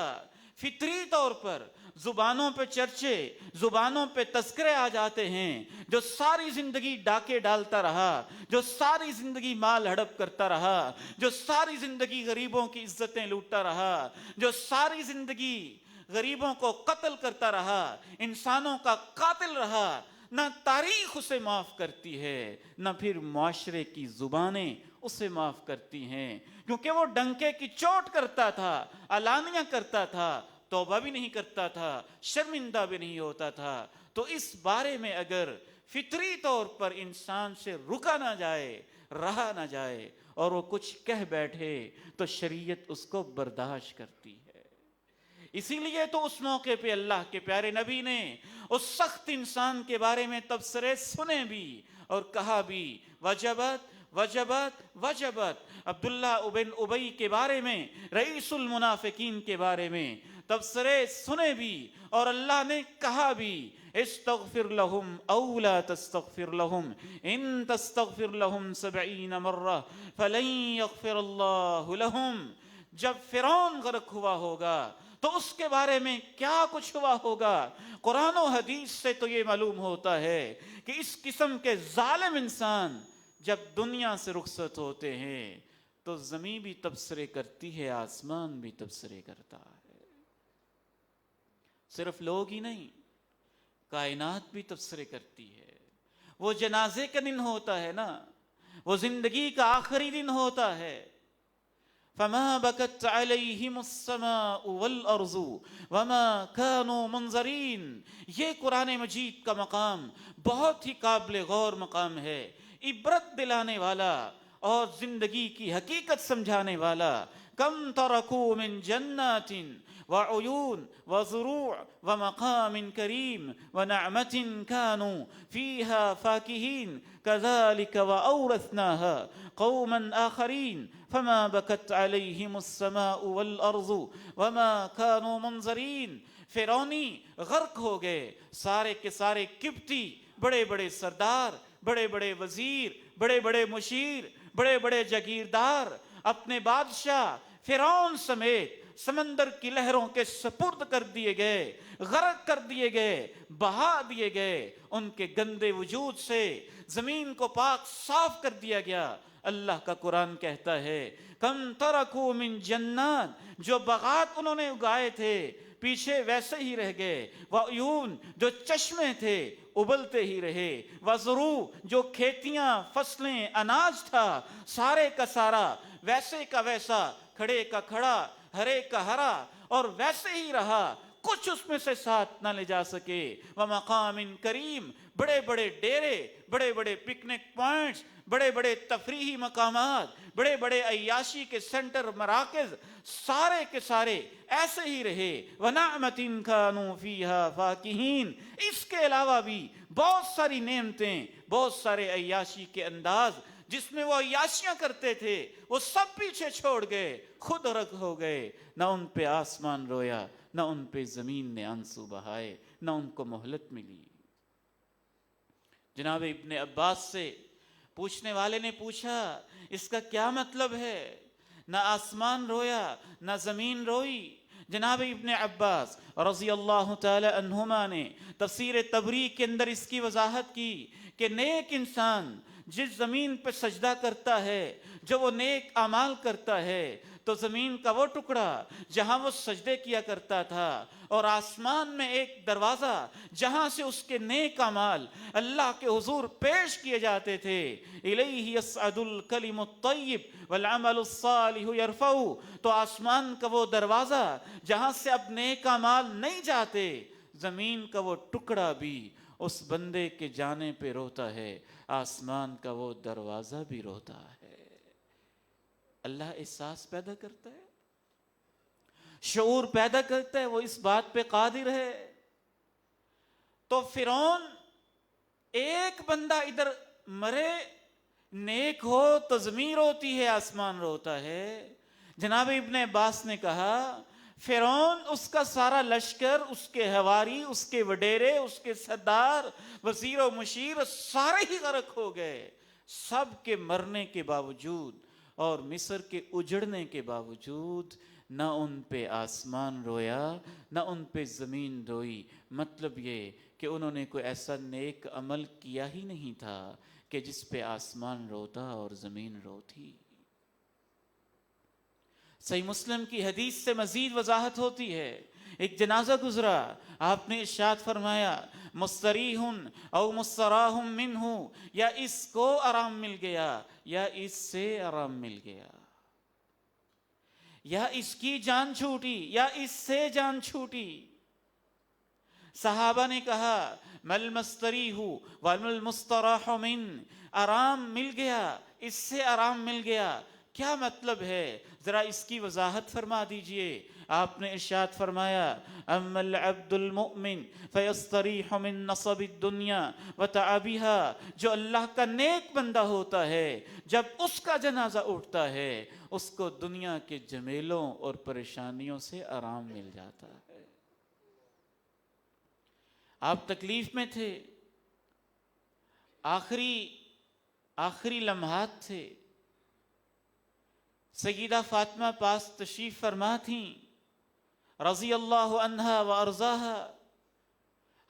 فطری طور پر زبانوں پہ چرچے، زبانوں پہ تذکرے آ جاتے ہیں۔ جو ساری زندگی ڈاکے ڈالتا رہا، جو ساری زندگی مال ہڑپ کرتا رہا، جو ساری زندگی غریبوں کی عزتیں لوٹتا رہا، جو ساری زندگی غریبوں کو قتل کرتا رہا، انسانوں کا قاتل رہا، نہ تاریخ اسے معاف کرتی ہے، نہ پھر معاشرے کی زبانیں اسے معاف کرتی ہیں، کیونکہ وہ ڈنکے کی چوٹ کرتا تھا، علانیہ کرتا تھا، توبہ بھی نہیں کرتا تھا، شرمندہ بھی نہیں ہوتا تھا۔ تو اس بارے میں اگر فطری طور پر انسان سے رکا نہ جائے، رہا نہ جائے، اور وہ کچھ کہہ بیٹھے تو شریعت اس کو برداشت کرتی ہے۔ اسی لیے تو اس موقع پہ اللہ کے پیارے نبی نے اس سخت انسان کے بارے میں تبصرے سنے بھی اور کہا بھی، وجبت وجبت وجبت۔ عبداللہ بن ابی کے بارے میں، رئیس المنافقین کے بارے میں تبصرے سنے بھی اور اللہ نے کہا بھی، استغفر لهم او لا تستغفر لهم ان تستغفر لهم 70 مرہ فلن یغفر اللہ لهم۔ جب فرعون غرق ہوا ہوگا تو اس کے بارے میں کیا کچھ ہوا ہوگا؟ قرآن و حدیث سے تو یہ معلوم ہوتا ہے کہ اس قسم کے ظالم انسان جب دنیا سے رخصت ہوتے ہیں تو زمین بھی تبصرے کرتی ہے، آسمان بھی تبصرے کرتا ہے۔ صرف لوگ ہی نہیں، کائنات بھی تبصرے کرتی ہے۔ وہ جنازے کا دن ہوتا ہے نا، وہ زندگی کا آخری دن ہوتا ہے۔ فما بكت عليهم السماء والارض وما كانوا منظرين۔ یہ قرآن مجید کا مقام بہت ہی قابل غور مقام ہے، عبرت دلانے والا اور زندگی کی حقیقت سمجھانے والا۔ کم ترکوا من جنات وعیون وزروع ومقام کریم ونعمت كانوا فيها فاكهين كذلك وأورثناها قوما آخرين فما بكت عليهم السماء والأرض وما كانوا منظرين۔ فرعونی غرق ہو گئے، سارے کے سارے قبطی، بڑے بڑے سردار، بڑے بڑے وزیر، بڑے بڑے مشیر، بڑے بڑے جاگیردار اپنے بادشاہ فرعون سمیت سمندر کی لہروں کے سپرد کر دیے گئے، غرق کر دیے گئے، بہا دیے گئے۔ ان کے گندے وجود سے زمین کو پاک صاف کر دیا گیا۔ اللہ کا قرآن کہتا ہے، کم ترکوا من جنات، جو باغات انہوں نے اگائے تھے، پیچھے ویسے ہی رہ گئے، وعیون جو چشمے تھے ابلتے ہی رہے، وزرو جو کھیتیاں فصلیں اناج تھا سارے کا سارا ویسے کا ویسا، کھڑے کا کھڑا ہرے کا ہرا اور ویسے ہی رہا، کچھ اس میں سے ساتھ نہ لے جا سکے۔ ومقام کریم، بڑے بڑے ڈیرے، بڑے بڑے پکنک پوائنٹس، بڑے بڑے تفریحی مقامات، بڑے بڑے عیاشی کے سینٹر مراکز، سارے کے سارے ایسے ہی رہے۔ وَنَعْمَةٍ كَانُوا فِيهَا فَاكِهِينَ، اس کے علاوہ بھی بہت ساری نعمتیں، بہت سارے عیاشی کے انداز جس میں وہ عیاشیاں کرتے تھے وہ سب پیچھے چھوڑ گئے، خود غرق ہو گئے۔ نہ ان پہ آسمان رویا، نہ ان پہ زمین نے آنسو بہائے، نہ ان کو مہلت ملی۔ جناب ابن عباس سے پوچھنے والے نے پوچھا اس کا کیا مطلب ہے؟ نہ آسمان رویا نہ زمین روئی۔ جناب ابن عباس رضی اللہ تعالی عنہما نے تفسیر تبری کے اندر اس کی وضاحت کی کہ نیک انسان جس زمین پہ سجدہ کرتا ہے، جو وہ نیک اعمال کرتا ہے، تو زمین کا وہ ٹکڑا جہاں وہ سجدے کیا کرتا تھا اور آسمان میں ایک دروازہ جہاں سے اس کے نیک اعمال اللہ کے حضور پیش کیے جاتے تھے، الیہ یصعد الکلم الطیب والعمل الصالح یرفعہ، تو آسمان کا وہ دروازہ جہاں سے اب نیک اعمال نہیں جاتے، زمین کا وہ ٹکڑا بھی اس بندے کے جانے پہ روتا ہے، آسمان کا وہ دروازہ بھی روتا ہے۔ اللہ احساس پیدا کرتا ہے، شعور پیدا کرتا ہے، وہ اس بات پہ قادر ہے۔ تو فرعون ایک بندہ ادھر مرے نیک ہو تو زمین روتی ہے، آسمان روتا ہے۔ جناب ابن عباس نے کہا فرعون، اس کا سارا لشکر، اس کے حواری، اس کے وڈیرے، اس کے سردار، وزیر و مشیر سارے ہی غرق ہو گئے۔ سب کے مرنے کے باوجود اور مصر کے اجڑنے کے باوجود نہ ان پہ آسمان رویا نہ ان پہ زمین روئی۔ مطلب یہ کہ انہوں نے کوئی ایسا نیک عمل کیا ہی نہیں تھا کہ جس پہ آسمان روتا اور زمین روتی۔ صحیح مسلم کی حدیث سے مزید وضاحت ہوتی ہے، ایک جنازہ گزرا، آپ نے ارشاد فرمایا مستریح او مستراح منہ، یا اس کو آرام مل گیا یا اس سے آرام مل گیا، یا اس کی جان چھوٹی یا اس سے جان چھوٹی۔ صحابہ نے کہا مل مستریح ومل مستراح من، آرام مل گیا اس سے آرام مل گیا، کیا مطلب ہے؟ ذرا اس کی وضاحت فرما دیجئے۔ آپ نے ارشاد فرمایا اما العبد المؤمن فیستریح من نصب الدنیا وتعبها، جو اللہ کا نیک بندہ ہوتا ہے جب اس کا جنازہ اٹھتا ہے اس کو دنیا کے جمیلوں اور پریشانیوں سے آرام مل جاتا ہے۔ آپ تکلیف میں تھے، آخری لمحات تھے، سیدہ فاطمہ پاس تشریف فرما تھیں رضی اللہ عنہا و ارضاہا،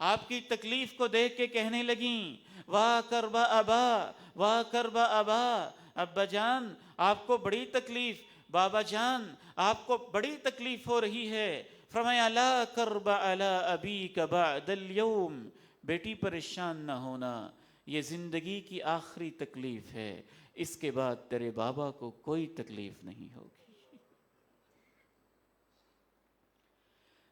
آپ کی تکلیف کو دیکھ کے کہنے لگیں واہ کربا ابا، واہ کربا ابا، ابا جان آپ کو بڑی تکلیف، بابا جان آپ کو بڑی تکلیف ہو رہی ہے۔ فرمایا لا کرب علی ابیک بعد اليوم، بیٹی پریشان نہ ہونا، یہ زندگی کی آخری تکلیف ہے، اس کے بعد تیرے بابا کو کوئی تکلیف نہیں ہوگی۔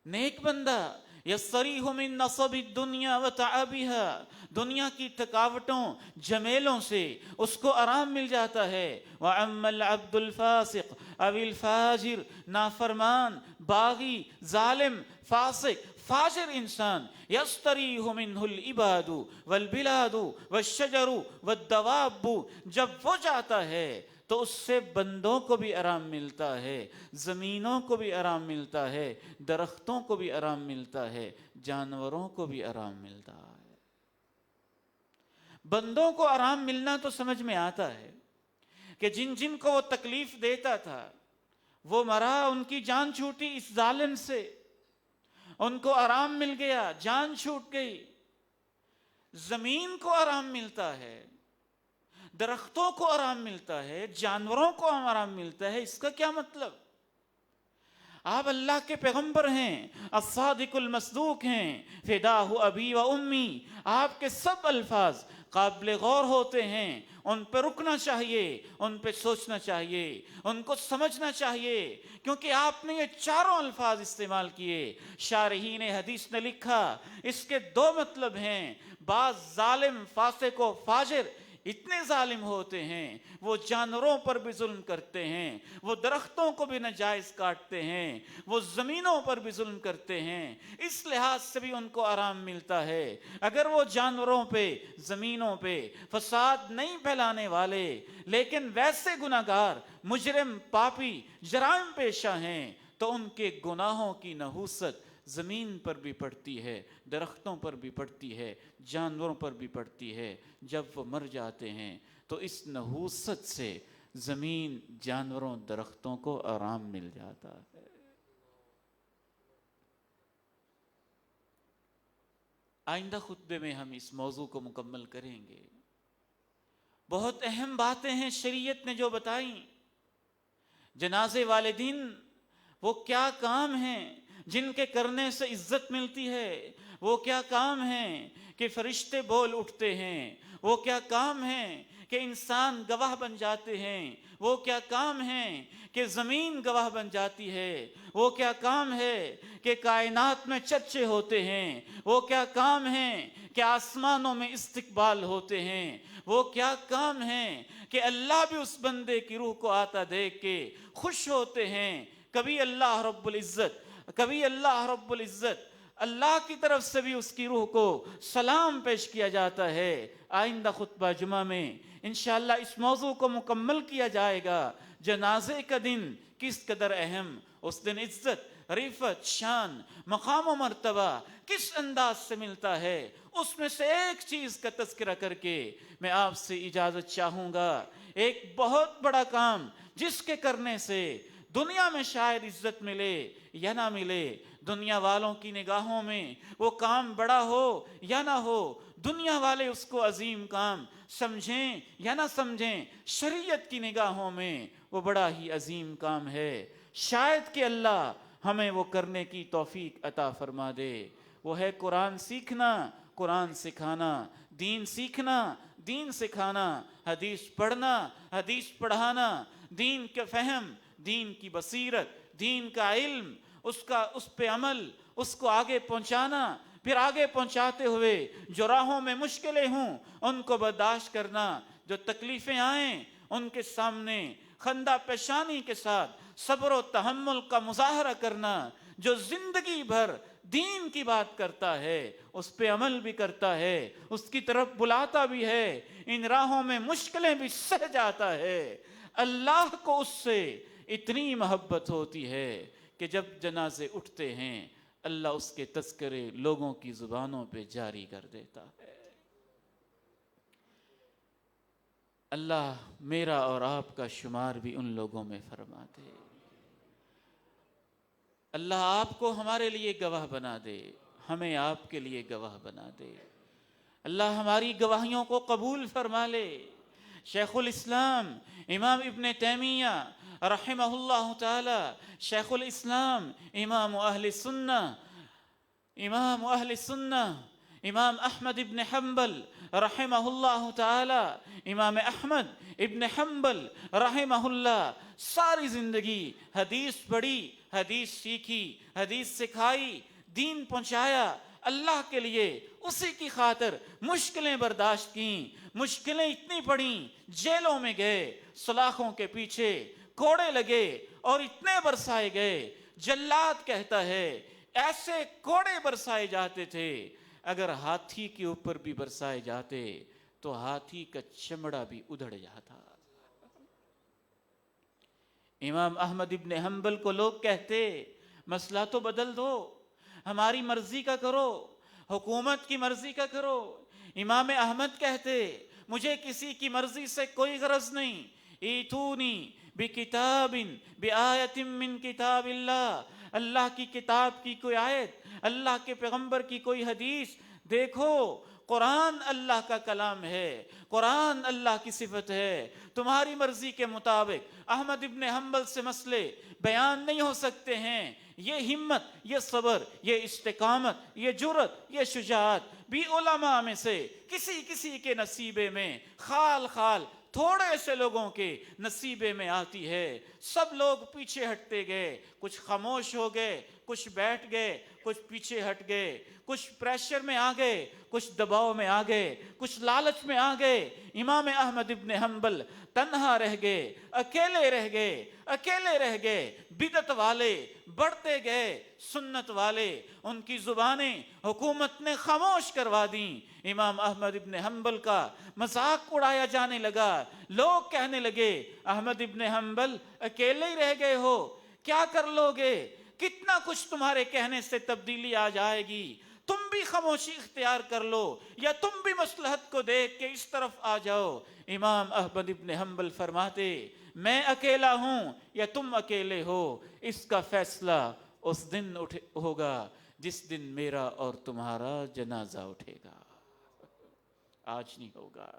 نیک بندہ یستریح من نصب الدنیا وتعبها، دنیا کی تھکاوٹوں جمیلوں سے اس کو آرام مل جاتا ہے۔ وَأَمَّا الْعَبْدُ الْفَاسِقُ أَوِ الْفَاجِرُ، نافرمان، باغی، ظالم، فاسق، فاجر انسان، یستریح منہ العباد والبلاد والشجر والدواب، جب وہ جاتا ہے تو اس سے بندوں کو بھی آرام ملتا ہے، زمینوں کو بھی آرام ملتا ہے، درختوں کو بھی آرام ملتا ہے، جانوروں کو بھی آرام ملتا ہے۔ بندوں کو آرام ملنا تو سمجھ میں آتا ہے کہ جن جن کو وہ تکلیف دیتا تھا وہ مرا، ان کی جان چھوٹی اس ظالم سے، ان کو آرام مل گیا، جان چھوٹ گئی۔ زمین کو آرام ملتا ہے، درختوں کو آرام ملتا ہے، جانوروں کو آرام ملتا ہے، اس کا کیا مطلب؟ آپ اللہ کے پیغمبر ہیں، الصادق المصدوق ہیں، فداہ ابی و امی، آپ کے سب الفاظ قابل غور ہوتے ہیں، ان پہ رکنا چاہیے، ان پہ سوچنا چاہیے، ان کو سمجھنا چاہیے، کیونکہ آپ نے یہ چاروں الفاظ استعمال کیے۔ شارحین حدیث نے لکھا اس کے دو مطلب ہیں، بعض ظالم فاسق و فاجر اتنے ظالم ہوتے ہیں، وہ جانوروں پر بھی ظلم کرتے ہیں، وہ درختوں کو بھی ناجائز کاٹتے ہیں، وہ زمینوں پر بھی ظلم کرتے ہیں، اس لحاظ سے بھی ان کو آرام ملتا ہے۔ اگر وہ جانوروں پہ، زمینوں پہ فساد نہیں پھیلانے والے، لیکن ویسے گناہگار، مجرم، پاپی، جرائم پیشہ ہیں، تو ان کے گناہوں کی نحوست زمین پر بھی پڑتی ہے، درختوں پر بھی پڑتی ہے، جانوروں پر بھی پڑتی ہے۔ جب وہ مر جاتے ہیں تو اس نحوست سے زمین، جانوروں، درختوں کو آرام مل جاتا ہے۔ آئندہ خطبے میں ہم اس موضوع کو مکمل کریں گے۔ بہت اہم باتیں ہیں شریعت نے جو بتائیں۔ جنازے والے دن وہ کیا کام ہیں جن کے کرنے سے عزت ملتی ہے، وہ کیا کام ہیں کہ فرشتے بول اٹھتے ہیں، وہ کیا کام ہیں کہ انسان گواہ بن جاتے ہیں، وہ کیا کام ہیں کہ زمین گواہ بن جاتی ہے، وہ کیا کام ہے کہ کائنات میں چرچے ہوتے ہیں، وہ کیا کام ہیں کہ آسمانوں میں استقبال ہوتے ہیں، وہ کیا کام ہیں کہ اللہ بھی اس بندے کی روح کو آتا دیکھ کے خوش ہوتے ہیں۔ کبھی اللہ رب العزت اللہ کی طرف سے بھی اس کی روح کو سلام پیش کیا جاتا ہے۔ آئندہ خطبہ جمعہ میں انشاءاللہ اس موضوع کو مکمل کیا جائے گا۔ جنازے کا دن کس قدر اہم، اس دن عزت، رفعت، شان، مقام و مرتبہ کس انداز سے ملتا ہے، اس میں سے ایک چیز کا تذکرہ کر کے میں آپ سے اجازت چاہوں گا۔ ایک بہت بڑا کام جس کے کرنے سے دنیا میں شاید عزت ملے یا نہ ملے، دنیا والوں کی نگاہوں میں وہ کام بڑا ہو یا نہ ہو، دنیا والے اس کو عظیم کام سمجھیں یا نہ سمجھیں، شریعت کی نگاہوں میں وہ بڑا ہی عظیم کام ہے۔ شاید کہ اللہ ہمیں وہ کرنے کی توفیق عطا فرما دے۔ وہ ہے قرآن سیکھنا، قرآن سکھانا، دین سیکھنا، دین سکھانا، حدیث پڑھنا، حدیث پڑھانا، دین کا فہم، دین کی بصیرت، دین کا علم، اس پہ عمل، اس کو آگے پہنچانا، پھر آگے پہنچاتے ہوئے جو راہوں میں مشکلیں ہوں ان کو برداشت کرنا، جو تکلیفیں آئیں ان کے سامنے خندہ پیشانی کے ساتھ صبر و تحمل کا مظاہرہ کرنا، جو زندگی بھر دین کی بات کرتا ہے اس پہ عمل بھی کرتا ہے، اس کی طرف بلاتا بھی ہے، ان راہوں میں مشکلیں بھی سہ جاتا ہے، اللہ کو اس سے اتنی محبت ہوتی ہے کہ جب جنازے اٹھتے ہیں اللہ اس کے تذکرے لوگوں کی زبانوں پہ جاری کر دیتا ہے۔ اللہ میرا اور آپ کا شمار بھی ان لوگوں میں فرما دے۔ اللہ آپ کو ہمارے لیے گواہ بنا دے، ہمیں آپ کے لیے گواہ بنا دے۔ اللہ ہماری گواہیوں کو قبول فرما لے۔ شیخ الاسلام امام ابن تیمیہ رحمہ اللہ تعالی، شیخ الاسلام امام اہل سنہ امام احمد ابن حنبل رحمہ اللہ تعالی، امام احمد ابن حنبل رحمہ اللہ ساری زندگی حدیث پڑھی، حدیث سیکھی، حدیث سکھائی، دین پہنچایا، اللہ کے لیے اسی کی خاطر مشکلیں برداشت کیں، مشکلیں اتنی پڑیں، جیلوں میں گئے، سلاخوں کے پیچھے کوڑے لگے اور اتنے برسائے گئے، جلاد کہتا ہے ایسے کوڑے برسائے جاتے تھے اگر ہاتھی کے اوپر بھی برسائے جاتے تو ہاتھی کا چمڑا بھی ادھڑ جاتا۔ امام احمد ابن حنبل کو لوگ کہتے مسئلہ تو بدل دو، ہماری مرضی کا کرو، حکومت کی مرضی کا کرو۔ امام احمد کہتے مجھے کسی کی مرضی سے کوئی غرض نہیں، ایتونی بکتاب بآیت من کتاب اللہ، اللہ کی کتاب کی کوئی آیت، اللہ کے پیغمبر کی کوئی حدیث دیکھو۔ قرآن اللہ کا کلام ہے، قرآن اللہ کی صفت ہے۔ تمہاری مرضی کے مطابق احمد ابن حنبل سے مسئلے بیان نہیں ہو سکتے ہیں۔ یہ ہمت، یہ صبر، یہ استقامت، یہ جرأت، یہ شجاعت بھی علماء میں سے کسی کے نصیبے میں خال خال تھوڑے سے لوگوں کے نصیبے میں آتی ہے۔ سب لوگ پیچھے ہٹتے گئے، کچھ خاموش ہو گئے، کچھ بیٹھ گئے، کچھ پیچھے ہٹ گئے، کچھ پریشر میں آ گئے، کچھ دباؤ میں آ گئے، کچھ لالچ میں آ گئے۔ امام احمد ابن حنبل تنہا رہ گئے، اکیلے رہ گئے۔ بدعت والے بڑھتے گئے، سنت والے ان کی زبانیں حکومت نے خاموش کروا دیں۔ امام احمد ابن حنبل کا مذاق اڑایا جانے لگا، لوگ کہنے لگے احمد ابن حنبل اکیلے ہی رہ گئے ہو، کیا کر لو گے؟ کتنا کچھ تمہارے کہنے سے تبدیلی آ جائے گی، تم بھی خاموشی اختیار کر لو یا تم بھی مصلحت کو دیکھ کے اس طرف آ جاؤ۔ امام احمد ابن حنبل فرماتے میں اکیلا ہوں یا تم اکیلے ہو، اس کا فیصلہ اس دن ہوگا جس دن میرا اور تمہارا جنازہ اٹھے گا، آج نہیں ہوگا۔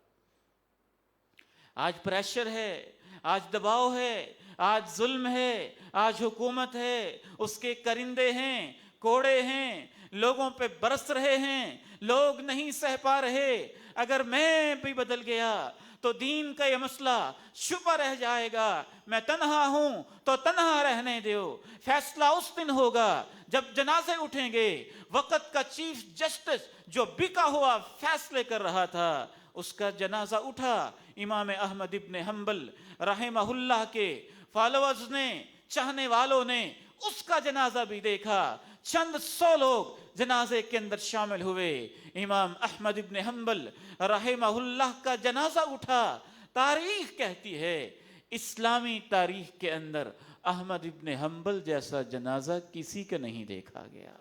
آج پریشر ہے، آج دباؤ ہے، آج ظلم ہے، آج حکومت ہے، اس کے کرندے ہیں، کوڑے ہیں، لوگوں پہ برس رہے ہیں، لوگ نہیں سہ پا رہے۔ اگر میں بھی بدل گیا تو دین کا یہ مسئلہ چھپا رہ جائے گا۔ میں تنہا ہوں تو تنہا رہنے دیو، فیصلہ اس دن ہوگا جب جنازے اٹھیں گے۔ وقت کا چیف جسٹس جو بکا ہوا فیصلے کر رہا تھا، اس کا جنازہ اٹھا۔ امام احمد ابن حنبل رحمہ اللہ کے فالوورز نے، چاہنے والوں نے اس کا جنازہ بھی دیکھا۔ چند سو لوگ جنازے کے اندر شامل ہوئے۔ امام احمد ابن حنبل رحمہ اللہ کا جنازہ اٹھا۔ تاریخ کہتی ہے، اسلامی تاریخ کے اندر احمد ابن حنبل جیسا جنازہ کسی کا نہیں دیکھا گیا۔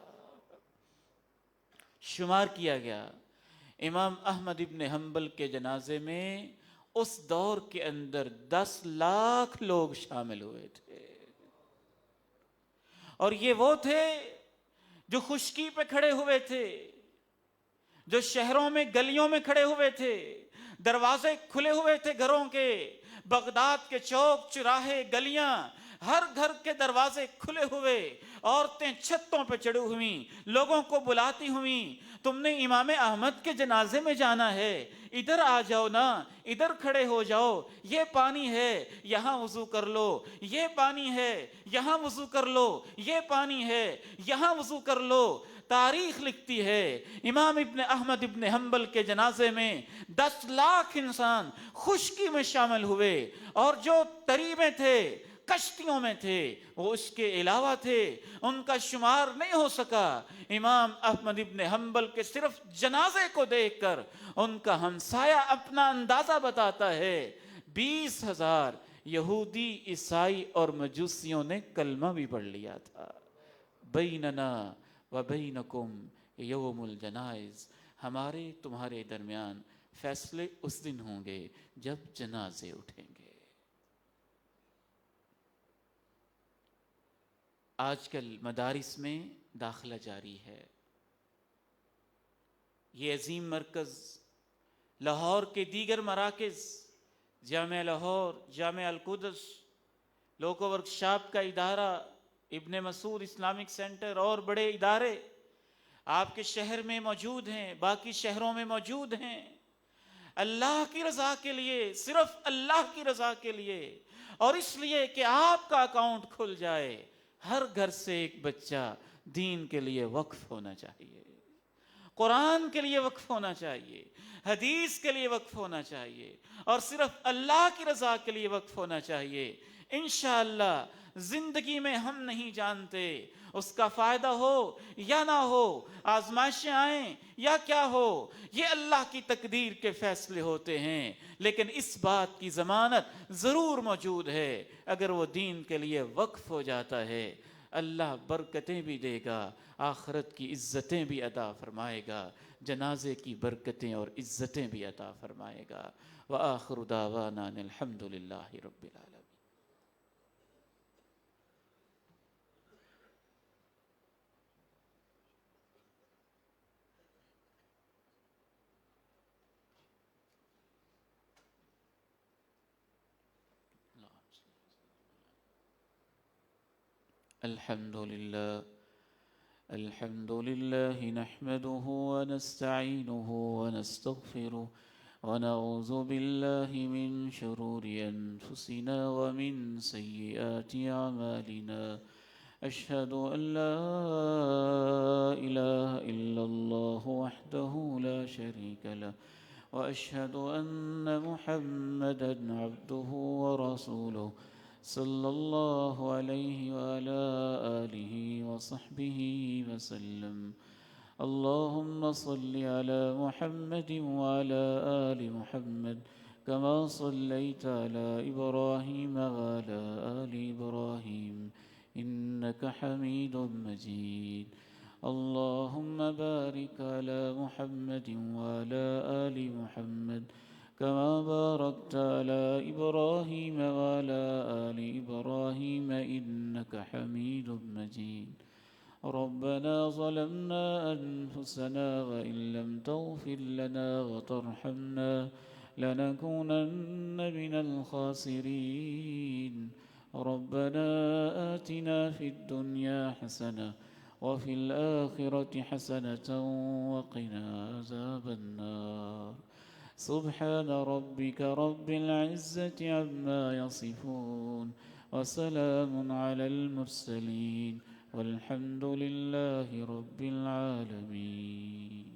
شمار کیا گیا، امام احمد ابن حنبل کے جنازے میں اس دور کے اندر 10 لاکھ لوگ شامل ہوئے تھے، اور یہ وہ تھے جو خشکی پہ کھڑے ہوئے تھے، جو شہروں میں گلیوں میں کھڑے ہوئے تھے، دروازے کھلے ہوئے تھے گھروں کے، بغداد کے چوک چراہے گلیاں، ہر گھر کے دروازے کھلے ہوئے، عورتیں چھتوں پہ چڑھی ہوئیں، لوگوں کو بلاتی ہوئیں، تم نے امام احمد کے جنازے میں جانا ہے، ادھر آ جاؤ نا، ادھر کھڑے ہو جاؤ، یہ پانی ہے یہاں وضو کر لو، یہ پانی ہے یہاں وضو کر لو، یہ پانی ہے یہاں وضو کر لو۔ تاریخ لکھتی ہے امام ابن احمد ابن حنبل کے جنازے میں 10 لاکھ انسان خشکی میں شامل ہوئے، اور جو تری میں تھے، کشتیوں میں تھے، وہ اس کے علاوہ تھے، ان کا شمار نہیں ہو سکا۔ امام احمد ابن حنبل کے صرف جنازے کو دیکھ کر ان کا ہمسایہ اپنا اندازہ بتاتا ہے، 20,000 یہودی، عیسائی اور مجوسیوں نے کلمہ بھی پڑھ لیا تھا۔ بیننا و بینکم یوم الجنائز، ہمارے تمہارے درمیان فیصلے اس دن ہوں گے جب جنازے اٹھیں گے۔ آج کل مدارس میں داخلہ جاری ہے۔ یہ عظیم مرکز لاہور کے دیگر مراکز، جامعہ لاہور، جامعہ القدس، لوکو ورکشاپ کا ادارہ، ابن مسعود اسلامک سینٹر اور بڑے ادارے آپ کے شہر میں موجود ہیں، باقی شہروں میں موجود ہیں۔ اللہ کی رضا کے لیے، صرف اللہ کی رضا کے لیے، اور اس لیے کہ آپ کا اکاؤنٹ کھل جائے، ہر گھر سے ایک بچہ دین کے لیے وقف ہونا چاہیے، قرآن کے لیے وقف ہونا چاہیے، حدیث کے لیے وقف ہونا چاہیے، اور صرف اللہ کی رضا کے لیے وقف ہونا چاہیے۔ انشاءاللہ زندگی میں ہم نہیں جانتے اس کا فائدہ ہو یا نہ ہو، آزمائشیں آئیں یا کیا ہو، یہ اللہ کی تقدیر کے فیصلے ہوتے ہیں، لیکن اس بات کی ضمانت ضرور موجود ہے، اگر وہ دین کے لیے وقف ہو جاتا ہے، اللہ برکتیں بھی دے گا، آخرت کی عزتیں بھی عطا فرمائے گا، جنازے کی برکتیں اور عزتیں بھی عطا فرمائے گا۔ وآخر دعوانا ان الحمد للہ رب العالمین۔ الحمد لله. الحمد لله نحمده ونستعينه ونستغفره ونعوذ بالله من شرور أنفسنا ومن سيئات أعمالنا. أشهد أن لا إله إلا الله وحده لا شريك له، وأشهد أن محمدًا عبده ورسوله صلى الله عليه وعلى آله وصحبه وسلم. اللهم صل على محمد وعلى آل محمد كما صليت على إبراهيم وعلى آل إبراهيم إنك حميد مجيد. اللهم بارك على محمد وعلى آل محمد كما باركت على إبراهيم وعلى آل إبراهيم إنك حميد مجيد. ربنا ظلمنا أنفسنا وإن لم تغفر لنا وترحمنا لنكونن من الخاسرين. ربنا آتنا في الدنيا حسنة وفي الآخرة حسنة وقنا عذاب النار. سبحان ربك رب العزة عما يصفون وسلام على المرسلين والحمد لله رب العالمين.